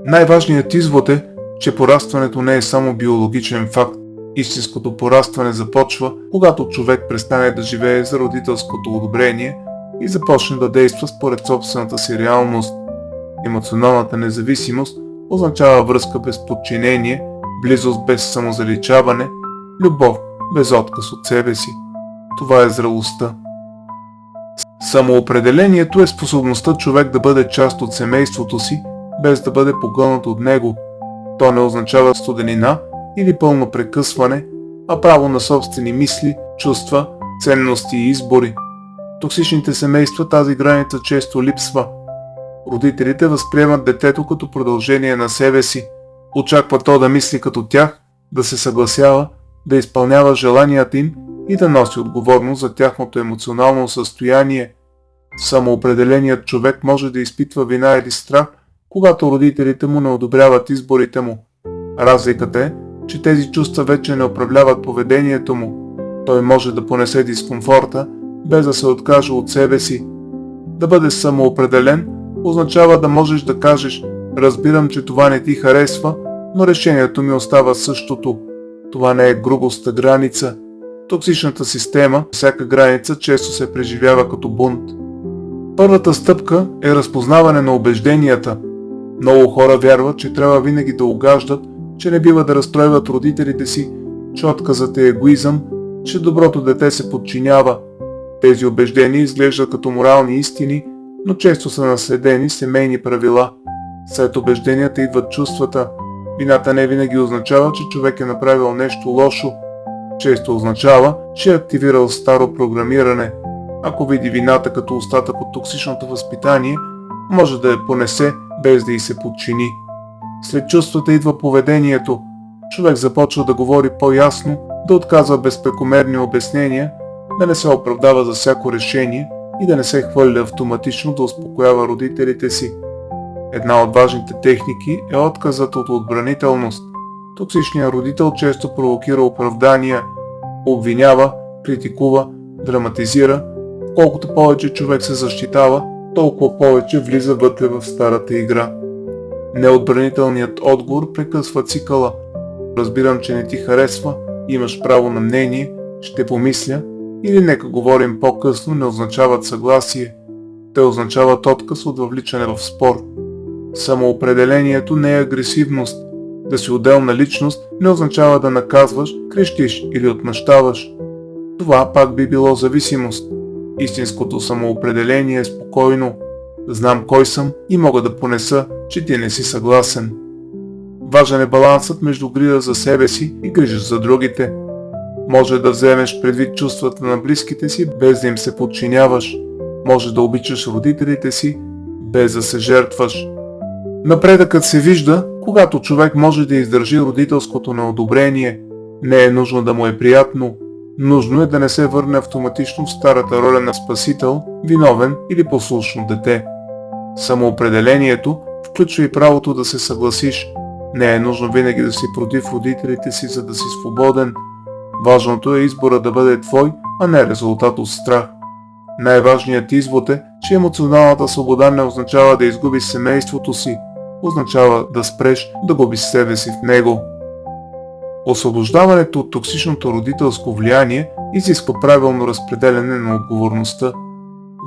Най-важният извод е, че порастването не е само биологичен факт. Истинското порастване започва, когато човек престане да живее за родителското одобрение и започне да действа според собствената си реалност. Емоционалната независимост означава връзка без подчинение, близост без самозаличаване, любов без отказ от себе си. Това е зрелостта. Самоопределението е способността човек да бъде част от семейството си, без да бъде погълнат от него. То не означава студенина или пълно прекъсване, а право на собствени мисли, чувства, ценности и избори. В токсичните семейства тази граница често липсва. Родителите възприемат детето като продължение на себе си, очакват то да мисли като тях, да се съгласява, да изпълнява желанията им и да носи отговорност за тяхното емоционално състояние. Самоопределеният човек може да изпитва вина или страх, когато родителите му не одобряват изборите му. Разликата е, че тези чувства вече не управляват поведението му. Той може да понесе дискомфорта, без да се откаже от себе си. Да бъдеш самоопределен означава да можеш да кажеш: разбирам, че това не ти харесва, но решението ми остава същото. Това не е грубост, а граница. В токсичната система всяка граница често се преживява като бунт. Първата стъпка е разпознаване на убежденията. Много хора вярват, че трябва винаги да угаждат, че не бива да разстройват родителите си, че отказът е егоизъм, че доброто дете се подчинява. Тези убеждения изглеждат като морални истини, но често са наследени семейни правила. След убежденията идват чувствата. Вината не винаги означава, че човек е направил нещо лошо. Често означава, че е активирал старо програмиране. Ако види вината като остатък от токсичното възпитание, може да я понесе без да й се подчини. След чувствата идва поведението. Човек започва да говори по-ясно, да отказва без прекомерни обяснения, да не се оправдава за всяко решение и да не се хвърля автоматично да успокоява родителите си. Една от важните техники е отказът от отбранителност. Токсичният родител често провокира оправдания, обвинява, критикува, драматизира. Колкото повече човек се защитава, толкова повече влиза вътре в старата игра. Неотбранителният отговор прекъсва цикъла. Разбирам, че не ти харесва, имаш право на мнение, ще помисля, или нека говорим по-късно, не означават съгласие. Те означават отказ от въвличане в спор. Самоопределението не е агресивност. Да си отделна личност не означава да наказваш, крещиш или отмъщаваш. Това пак би било зависимост. Истинското самоопределение е спокойно. Знам кой съм и мога да понеса, че ти не си съгласен. Важен е балансът между грижа за себе си и грижа за другите. Може да вземеш предвид чувствата на близките си, без да им се подчиняваш. Може да обичаш родителите си, без да се жертваш. Напредъкът се вижда, когато човек може да издържи родителското неодобрение. Не е нужно да му е приятно. Нужно е да не се върне автоматично в старата роля на спасител, виновен или послушно дете. Самоопределението включва и правото да се съгласиш. Не е нужно винаги да си против родителите си, за да си свободен. Важното е избора да бъде твой, а не резултат от страх. Най-важният извод е, че емоционалната свобода не означава да изгубиш семейството си, означава да спреш да губиш себе си в него. Освобождаването от токсичното родителско влияние изисква правилно разпределяне на отговорността.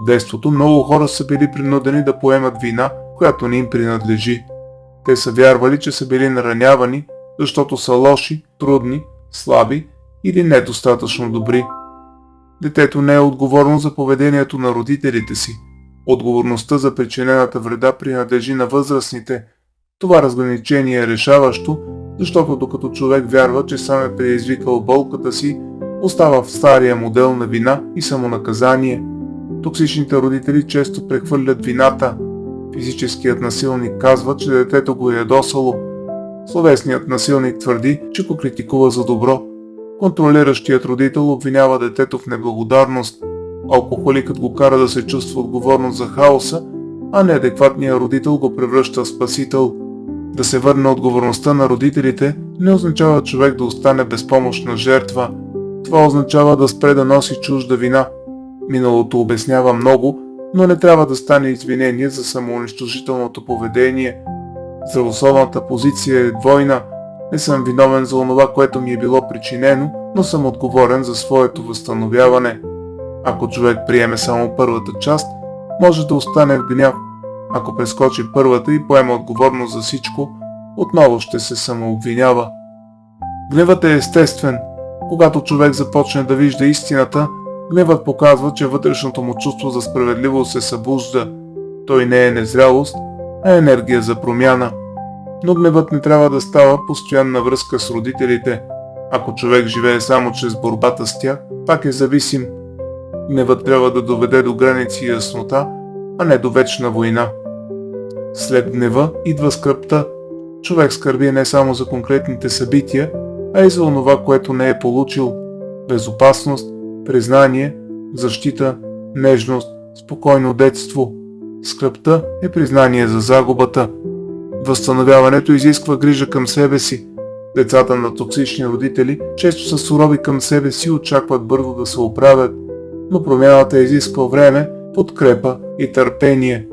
В детството много хора са били принудени да поемат вина, която не им принадлежи. Те са вярвали, че са били наранявани, защото са лоши, трудни, слаби или недостатъчно добри. Детето не е отговорно за поведението на родителите си. Отговорността за причинената вреда принадлежи на възрастните. Това разграничение е решаващо, защото докато човек вярва, че сам е предизвикал болката си, остава в стария модел на вина и самонаказание. Токсичните родители често прехвърлят вината. Физическият насилник казва, че детето го е ядосало. Словесният насилник твърди, че го критикува за добро. Контролиращият родител обвинява детето в неблагодарност. Алкохоликът го кара да се чувства отговорност за хаоса, а неадекватният родител го превръща в спасител. Да се върне отговорността на родителите не означава човек да остане безпомощна жертва. Това означава да спре да носи чужда вина. Миналото обяснява много, но не трябва да стане извинение за самоунищожителното поведение. Здравословната позиция е двойна. Не съм виновен за онова, което ми е било причинено, но съм отговорен за своето възстановяване. Ако човек приеме само първата част, може да остане в гняв. Ако прескочи първата и поема отговорност за всичко, отново ще се самообвинява. Гневът е естествен. Когато човек започне да вижда истината, гневът показва, че вътрешното му чувство за справедливост се събужда. Той не е незрялост, а енергия за промяна. Но гневът не трябва да става постоянна връзка с родителите. Ако човек живее само чрез борбата с тях, пак е зависим. Гневът трябва да доведе до граници и яснота, а не до вечна война. След гнева идва скръбта. Човек скърби не само за конкретните събития, а и за онова, което не е получил. Безопасност, признание, защита, нежност, спокойно детство. Скръбта е признание за загубата. Възстановяването изисква грижа към себе си. Децата на токсични родители често са сурови към себе си и очакват бързо да се оправят, но промяната изисква време, подкрепа и търпение.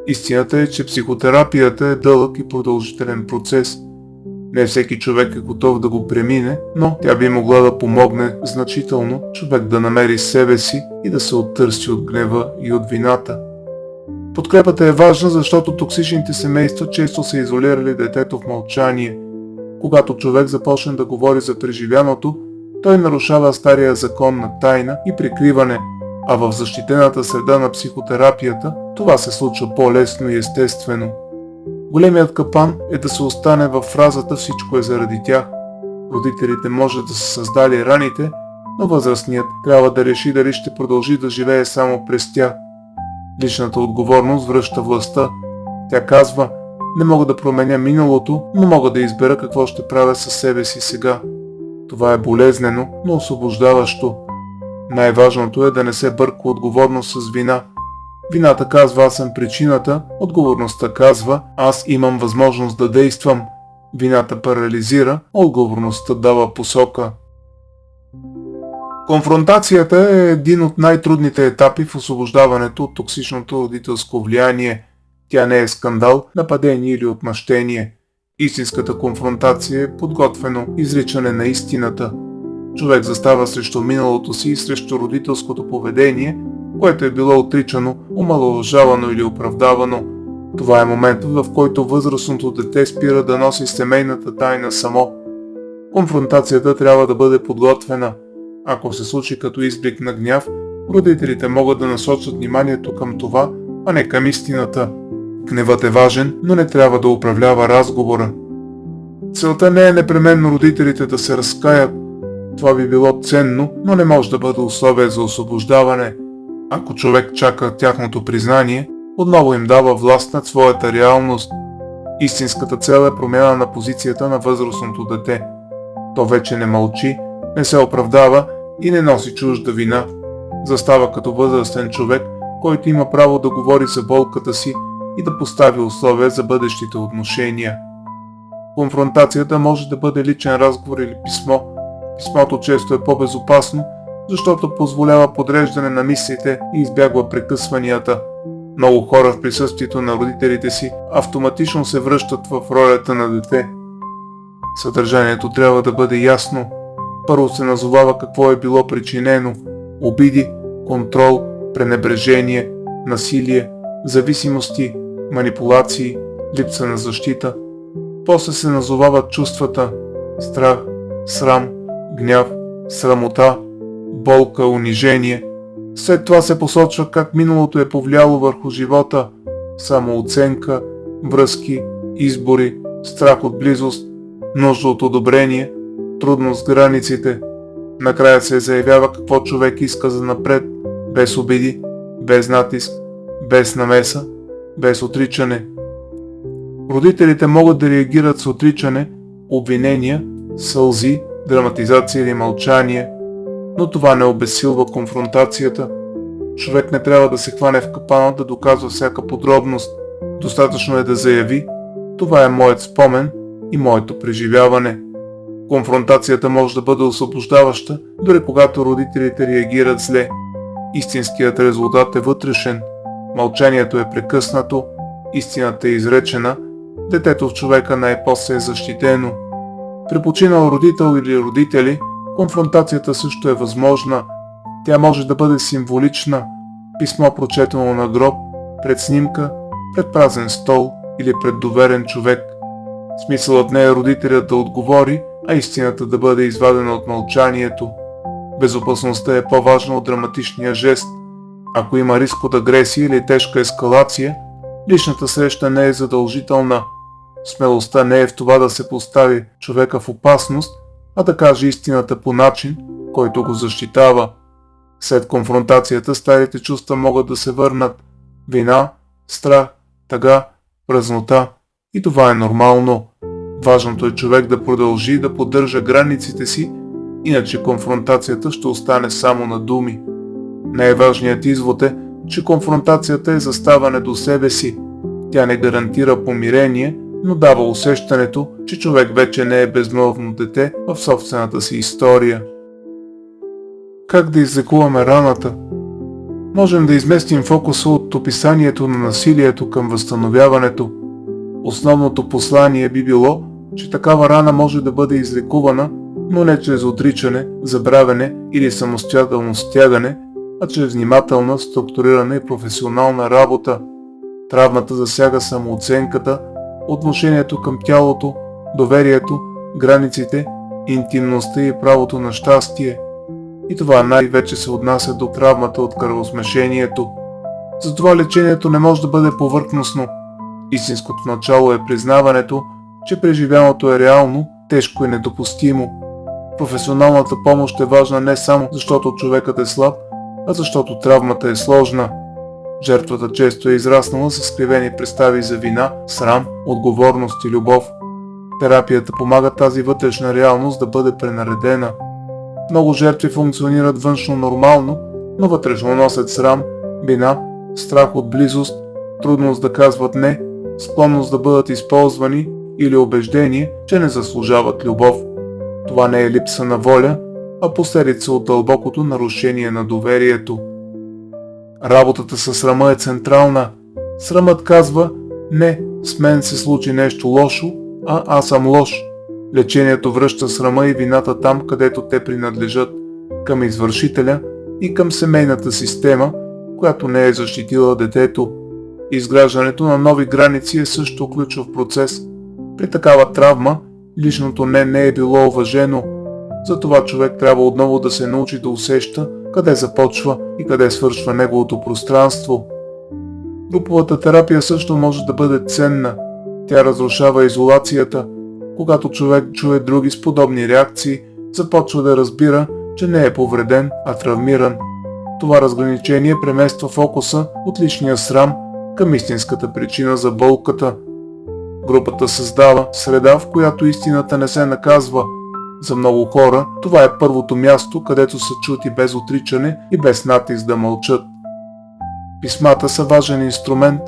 Истината е, че психотерапията е дълъг и продължителен процес. Не всеки човек е готов да го премине, но тя би могла да помогне значително човек да намери себе си и да се оттърси от гнева и от вината. Подкрепата е важна, защото токсичните семейства често са изолирали детето в мълчание. Когато човек започне да говори за преживяното, той нарушава стария закон на тайна и прикриване, а в защитената среда на психотерапията това се случва по-лесно и естествено. Големият капан е да се остане във фразата "всичко е заради тях". Родителите може да са създали раните, но възрастният трябва да реши дали ще продължи да живее само през тях. Личната отговорност връща властта. Тя казва: "Не мога да променя миналото, но мога да избера какво ще правя със себе си сега." Това е болезнено, но освобождаващо. Най-важното е да не се бърка отговорност с вина. Вината казва: "Аз съм причината", отговорността казва: "Аз имам възможност да действам". Вината парализира, отговорността дава посока. Конфронтацията е един от най-трудните етапи в освобождаването от токсичното родителско влияние. Тя не е скандал, нападение или отмъщение. Истинската конфронтация е подготвено изричане на истината. Човек застава срещу миналото си и срещу родителското поведение, което е било отричано, омаловажавано или оправдавано. Това е моментът, в който възрастното дете спира да носи семейната тайна само. Конфронтацията трябва да бъде подготвена. Ако се случи като изблик на гняв, родителите могат да насочат вниманието към това, а не към истината. Гневът е важен, но не трябва да управлява разговора. Целта не е непременно родителите да се разкаят. Това би било ценно, но не може да бъде условие за освобождаване. Ако човек чака тяхното признание, отново им дава власт над своята реалност. Истинската цел е промяна на позицията на възрастното дете. То вече не мълчи, не се оправдава и не носи чужда вина. Застава като възрастен човек, който има право да говори за болката си и да постави условия за бъдещите отношения. Конфронтацията може да бъде личен разговор или писмо. Писмото често е по-безопасно, защото позволява подреждане на мислите и избягва прекъсванията. Много хора в присъствието на родителите си автоматично се връщат в ролята на дете. Съдържанието трябва да бъде ясно. Първо се назовава какво е било причинено: обиди, контрол, пренебрежение, насилие, зависимости, манипулации, липса на защита. После се назовават чувствата: страх, срам, гняв, срамота, болка, унижение. След това се посочва как миналото е повлияло върху живота: самооценка, връзки, избори, страх от близост, нужда от одобрение, трудност с границите. Накрая се заявява какво човек иска за напред, без обиди, без натиск, без намеса, без отричане. Родителите могат да реагират с отричане, обвинения, сълзи, драматизация или мълчание, но това не обезсилва конфронтацията. Човек не трябва да се хване в капана да доказва всяка подробност. Достатъчно е да заяви: това е моят спомен и моето преживяване. Конфронтацията може да бъде освобождаваща, дори когато родителите реагират зле. Истинският резултат е вътрешен. Мълчанието е прекъснато, истината е изречена, детето в човека най-после е защитено. При починал родител или родители, конфронтацията също е възможна. Тя може да бъде символична: писмо прочетено на гроб, пред снимка, пред празен стол или пред доверен човек. Смисълът не е родителят да отговори, а истината да бъде извадена от мълчанието. Безопасността е по-важна от драматичния жест. Ако има риск от агресия или тежка ескалация, личната среща не е задължителна. Смелостта не е в това да се постави човека в опасност, а да каже истината по начин, който го защитава. След конфронтацията старите чувства могат да се върнат: вина, страх, тъга, празнота, и това е нормално. Важното е човек да продължи да поддържа границите си, иначе конфронтацията ще остане само на думи. Най-важният извод е, че конфронтацията е заставане до себе си. Тя не гарантира помирение, но дава усещането, че човек вече не е безмълвно дете в собствената си история. Как да излекуваме раната? Можем да изместим фокуса от описанието на насилието към възстановяването. Основното послание би било, че такава рана може да бъде излекувана, но не чрез отричане, забравяне или самостоятелно стягане, а чрез внимателна, структурирана и професионална работа. Травмата засяга самооценката, отношението към тялото, доверието, границите, интимността и правото на щастие. И това най-вече се отнася до травмата от кръвосмешението. Затова лечението не може да бъде повърхностно. Истинското начало е признаването, че преживяното е реално, тежко и недопустимо. Професионалната помощ е важна не само защото човекът е слаб, а защото травмата е сложна. Жертвата често е израснала с скривени представи за вина, срам, отговорност и любов. Терапията помага тази вътрешна реалност да бъде пренаредена. Много жертви функционират външно нормално, но вътрешно носят срам, вина, страх от близост, трудност да казват не, склонност да бъдат използвани или убеждение, че не заслужават любов. Това не е липса на воля, а последица от дълбокото нарушение на доверието. Работата със срама е централна. Срамът казва: не, с мен се случи нещо лошо, а аз съм лош. Лечението връща срама и вината там, където те принадлежат, към извършителя и към семейната система, която не е защитила детето. Изграждането на нови граници е също ключов процес. При такава травма личното не е било уважено. Затова човек трябва отново да се научи да усеща къде започва и къде свършва неговото пространство. Груповата терапия също може да бъде ценна. Тя разрушава изолацията. Когато човек чуе други с подобни реакции, започва да разбира, че не е повреден, а травмиран. Това разграничение премества фокуса от личния срам към истинската причина за болката. Групата създава среда, в която истината не се наказва. За много хора това е първото място, където са чути без отричане и без натиск да мълчат. Писмата са важен инструмент.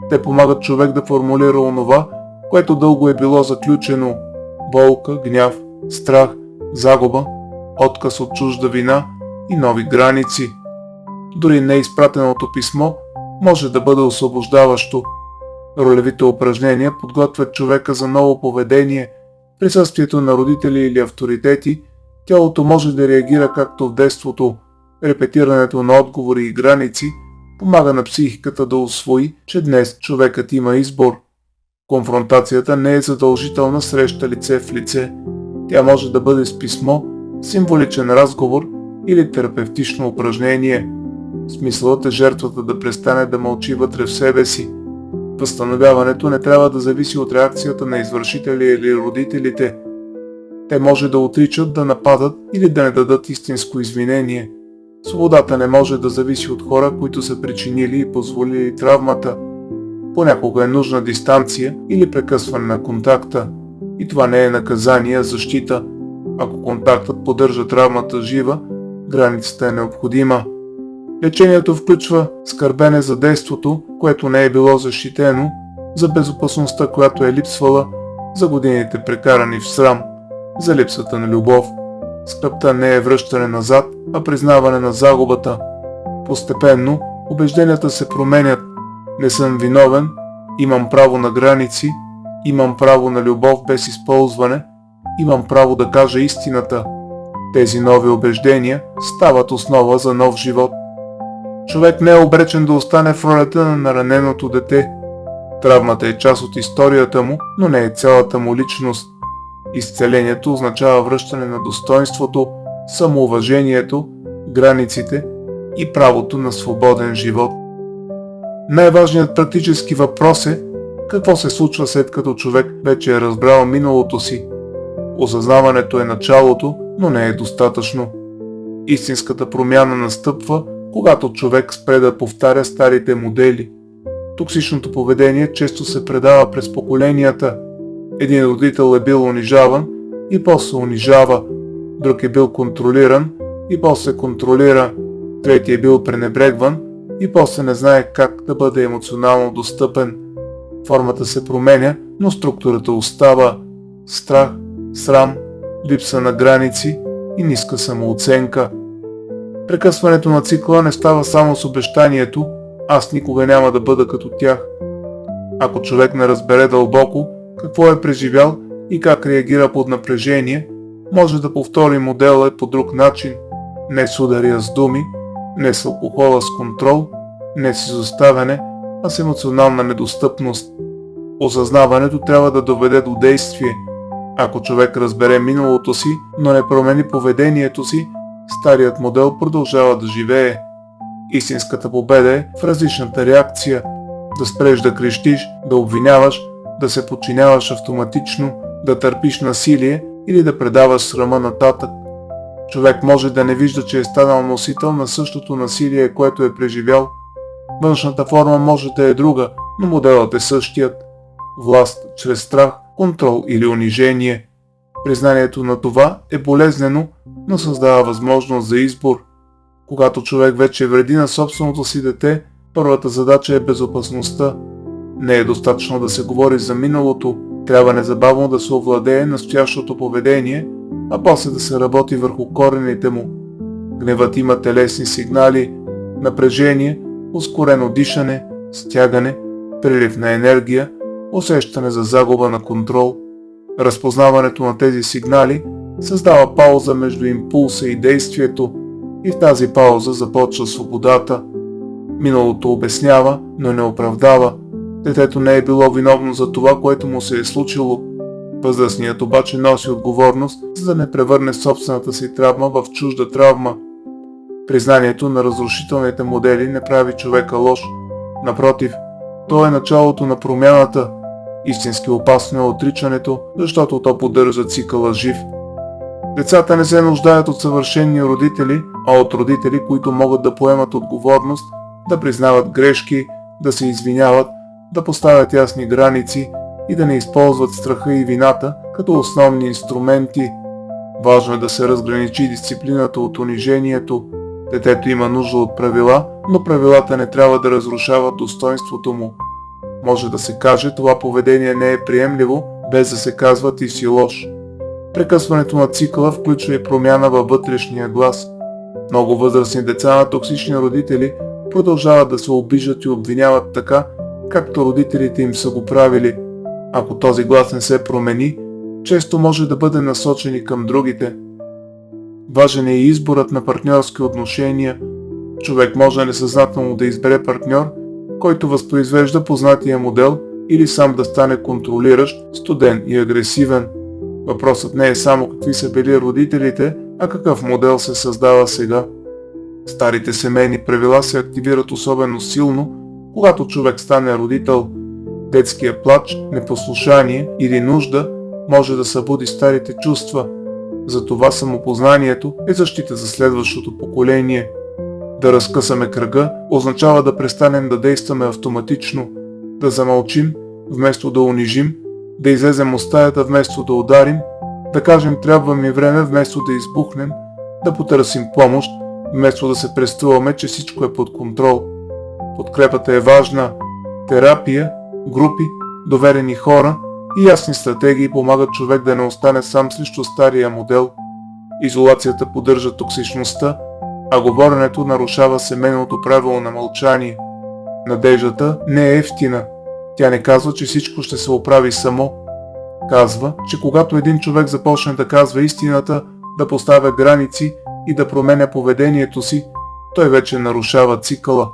Те помагат човек да формулира онова, което дълго е било заключено: болка, гняв, страх, загуба, отказ от чужда вина и нови граници. Дори неизпратеното писмо може да бъде освобождаващо. Ролевите упражнения подготвят човека за ново поведение, присъствието на родители или авторитети, тялото може да реагира както в детството. Репетирането на отговори и граници помага на психиката да усвои, че днес човекът има избор. Конфронтацията не е задължителна среща лице в лице. Тя може да бъде с писмо, символичен разговор или терапевтично упражнение. Смисълът е жертвата да престане да мълчи вътре в себе си. Възстановяването не трябва да зависи от реакцията на извършителя или родителите. Те може да отричат, да нападат или да не дадат истинско извинение. Свободата не може да зависи от хора, които са причинили и позволили травмата. Понякога е нужна дистанция или прекъсване на контакта. И това не е наказание, а защита. Ако контактът поддържа травмата жива, границата е необходима. Лечението включва скърбене за действото, което не е било защитено, за безопасността, която е липсвала, за годините прекарани в срам, за липсата на любов. Скръбта не е връщане назад, а признаване на загубата. Постепенно убежденията се променят. Не съм виновен, имам право на граници, имам право на любов без използване, имам право да кажа истината. Тези нови убеждения стават основа за нов живот. Човек не е обречен да остане в ролята на нараненото дете. Травмата е част от историята му, но не е цялата му личност. Изцелението означава връщане на достоинството, самоуважението, границите и правото на свободен живот. Най-важният практически въпрос е какво се случва след като човек вече е разбрал миналото си. Осъзнаването е началото, но не е достатъчно. Истинската промяна настъпва, когато човек спре да повтаря старите модели. Токсичното поведение често се предава през поколенията. Един родител е бил унижаван и после унижава, друг е бил контролиран и после контролира, трети е бил пренебрегван и после не знае как да бъде емоционално достъпен. Формата се променя, но структурата остава. Страх, срам, липса на граници и ниска самооценка. Прекъсването на цикъла не става само с обещанието «аз никога няма да бъда като тях». Ако човек не разбере дълбоко какво е преживял и как реагира под напрежение, може да повтори модела по друг начин. Не с удари, а с думи, не с алкохола, с контрол, не с изоставяне, а с емоционална недостъпност. Осъзнаването трябва да доведе до действие. Ако човек разбере миналото си, но не промени поведението си, старият модел продължава да живее. Истинската победа е в различната реакция. Да спреш да крещиш, да обвиняваш, да се подчиняваш автоматично, да търпиш насилие или да предаваш срама нататък. Човек може да не вижда, че е станал носител на същото насилие, което е преживял. Външната форма може да е друга, но моделът е същият. Власт чрез страх, контрол или унижение. Признанието на това е болезнено, но създава възможност за избор. Когато човек вече вреди на собственото си дете, първата задача е безопасността. Не е достатъчно да се говори за миналото, трябва незабавно да се овладее настоящото поведение, а после да се работи върху корените му. Гневът има телесни сигнали, напрежение, ускорено дишане, стягане, прилив на енергия, усещане за загуба на контрол. Разпознаването на тези сигнали създава пауза между импулса и действието и в тази пауза започва свободата. Миналото обяснява, но не оправдава. Детето не е било виновно за това, което му се е случило. Възрастният обаче носи отговорност, за да не превърне собствената си травма в чужда травма. Признанието на разрушителните модели не прави човека лош. Напротив, то е началото на промяната. Истински опасно е отричането, защото то поддържа цикъла жив. Децата не се нуждаят от съвършени родители, а от родители, които могат да поемат отговорност, да признават грешки, да се извиняват, да поставят ясни граници и да не използват страха и вината като основни инструменти. Важно е да се разграничи дисциплината от унижението. Детето има нужда от правила, но правилата не трябва да разрушават достоинството му. Може да се каже, това поведение не е приемливо, без да се казва ти си лош. Прекъсването на цикъла включва и промяна във вътрешния глас. Много възрастни деца на токсични родители продължават да се обиждат и обвиняват така, както родителите им са го правили. Ако този глас не се промени, често може да бъде насочен и към другите. Важен е и изборът на партньорски отношения. Човек може несъзнателно да избере партньор, който възпроизвежда познатия модел или сам да стане контролиращ, студен и агресивен. Въпросът не е само какви са били родителите, а какъв модел се създава сега. Старите семейни правила се активират особено силно, когато човек стане родител. Детския плач, непослушание или нужда може да събуди старите чувства. Затова самопознанието е защита за следващото поколение. Да разкъсаме кръга означава да престанем да действаме автоматично, да замълчим вместо да унижим, да излезем от стаята вместо да ударим, да кажем трябва ми време вместо да избухнем, да потърсим помощ вместо да се преструваме, че всичко е под контрол. Подкрепата е важна. Терапия, групи, доверени хора и ясни стратегии помагат човек да не остане сам срещу стария модел. Изолацията поддържа токсичността, а говоренето нарушава семейното правило на мълчание. Надеждата не е евтина. Тя не казва, че всичко ще се оправи само. Казва, че когато един човек започне да казва истината, да поставя граници и да променя поведението си, той вече нарушава цикъла.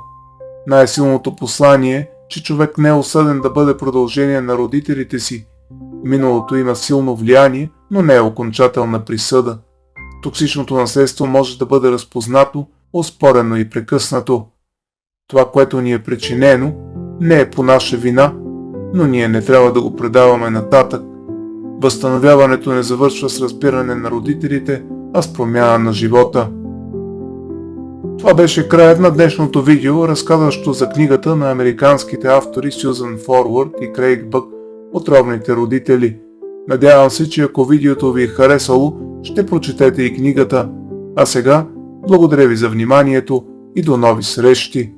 Най-силното послание е, че човек не е осъден да бъде продължение на родителите си. Миналото има силно влияние, но не е окончателна присъда. Токсичното наследство може да бъде разпознато, оспорено и прекъснато. Това, което ни е причинено, не е по наша вина, но ние не трябва да го предаваме нататък. Възстановяването не завършва с разбиране на родителите, а с промяна на живота. Това беше краят на днешното видео, разказващо за книгата на американските автори Сюзан Форвард и Крейг Бък "Отровните родители". Надявам се, че ако видеото ви е харесало, ще прочетете и книгата. А сега, благодаря ви за вниманието и до нови срещи!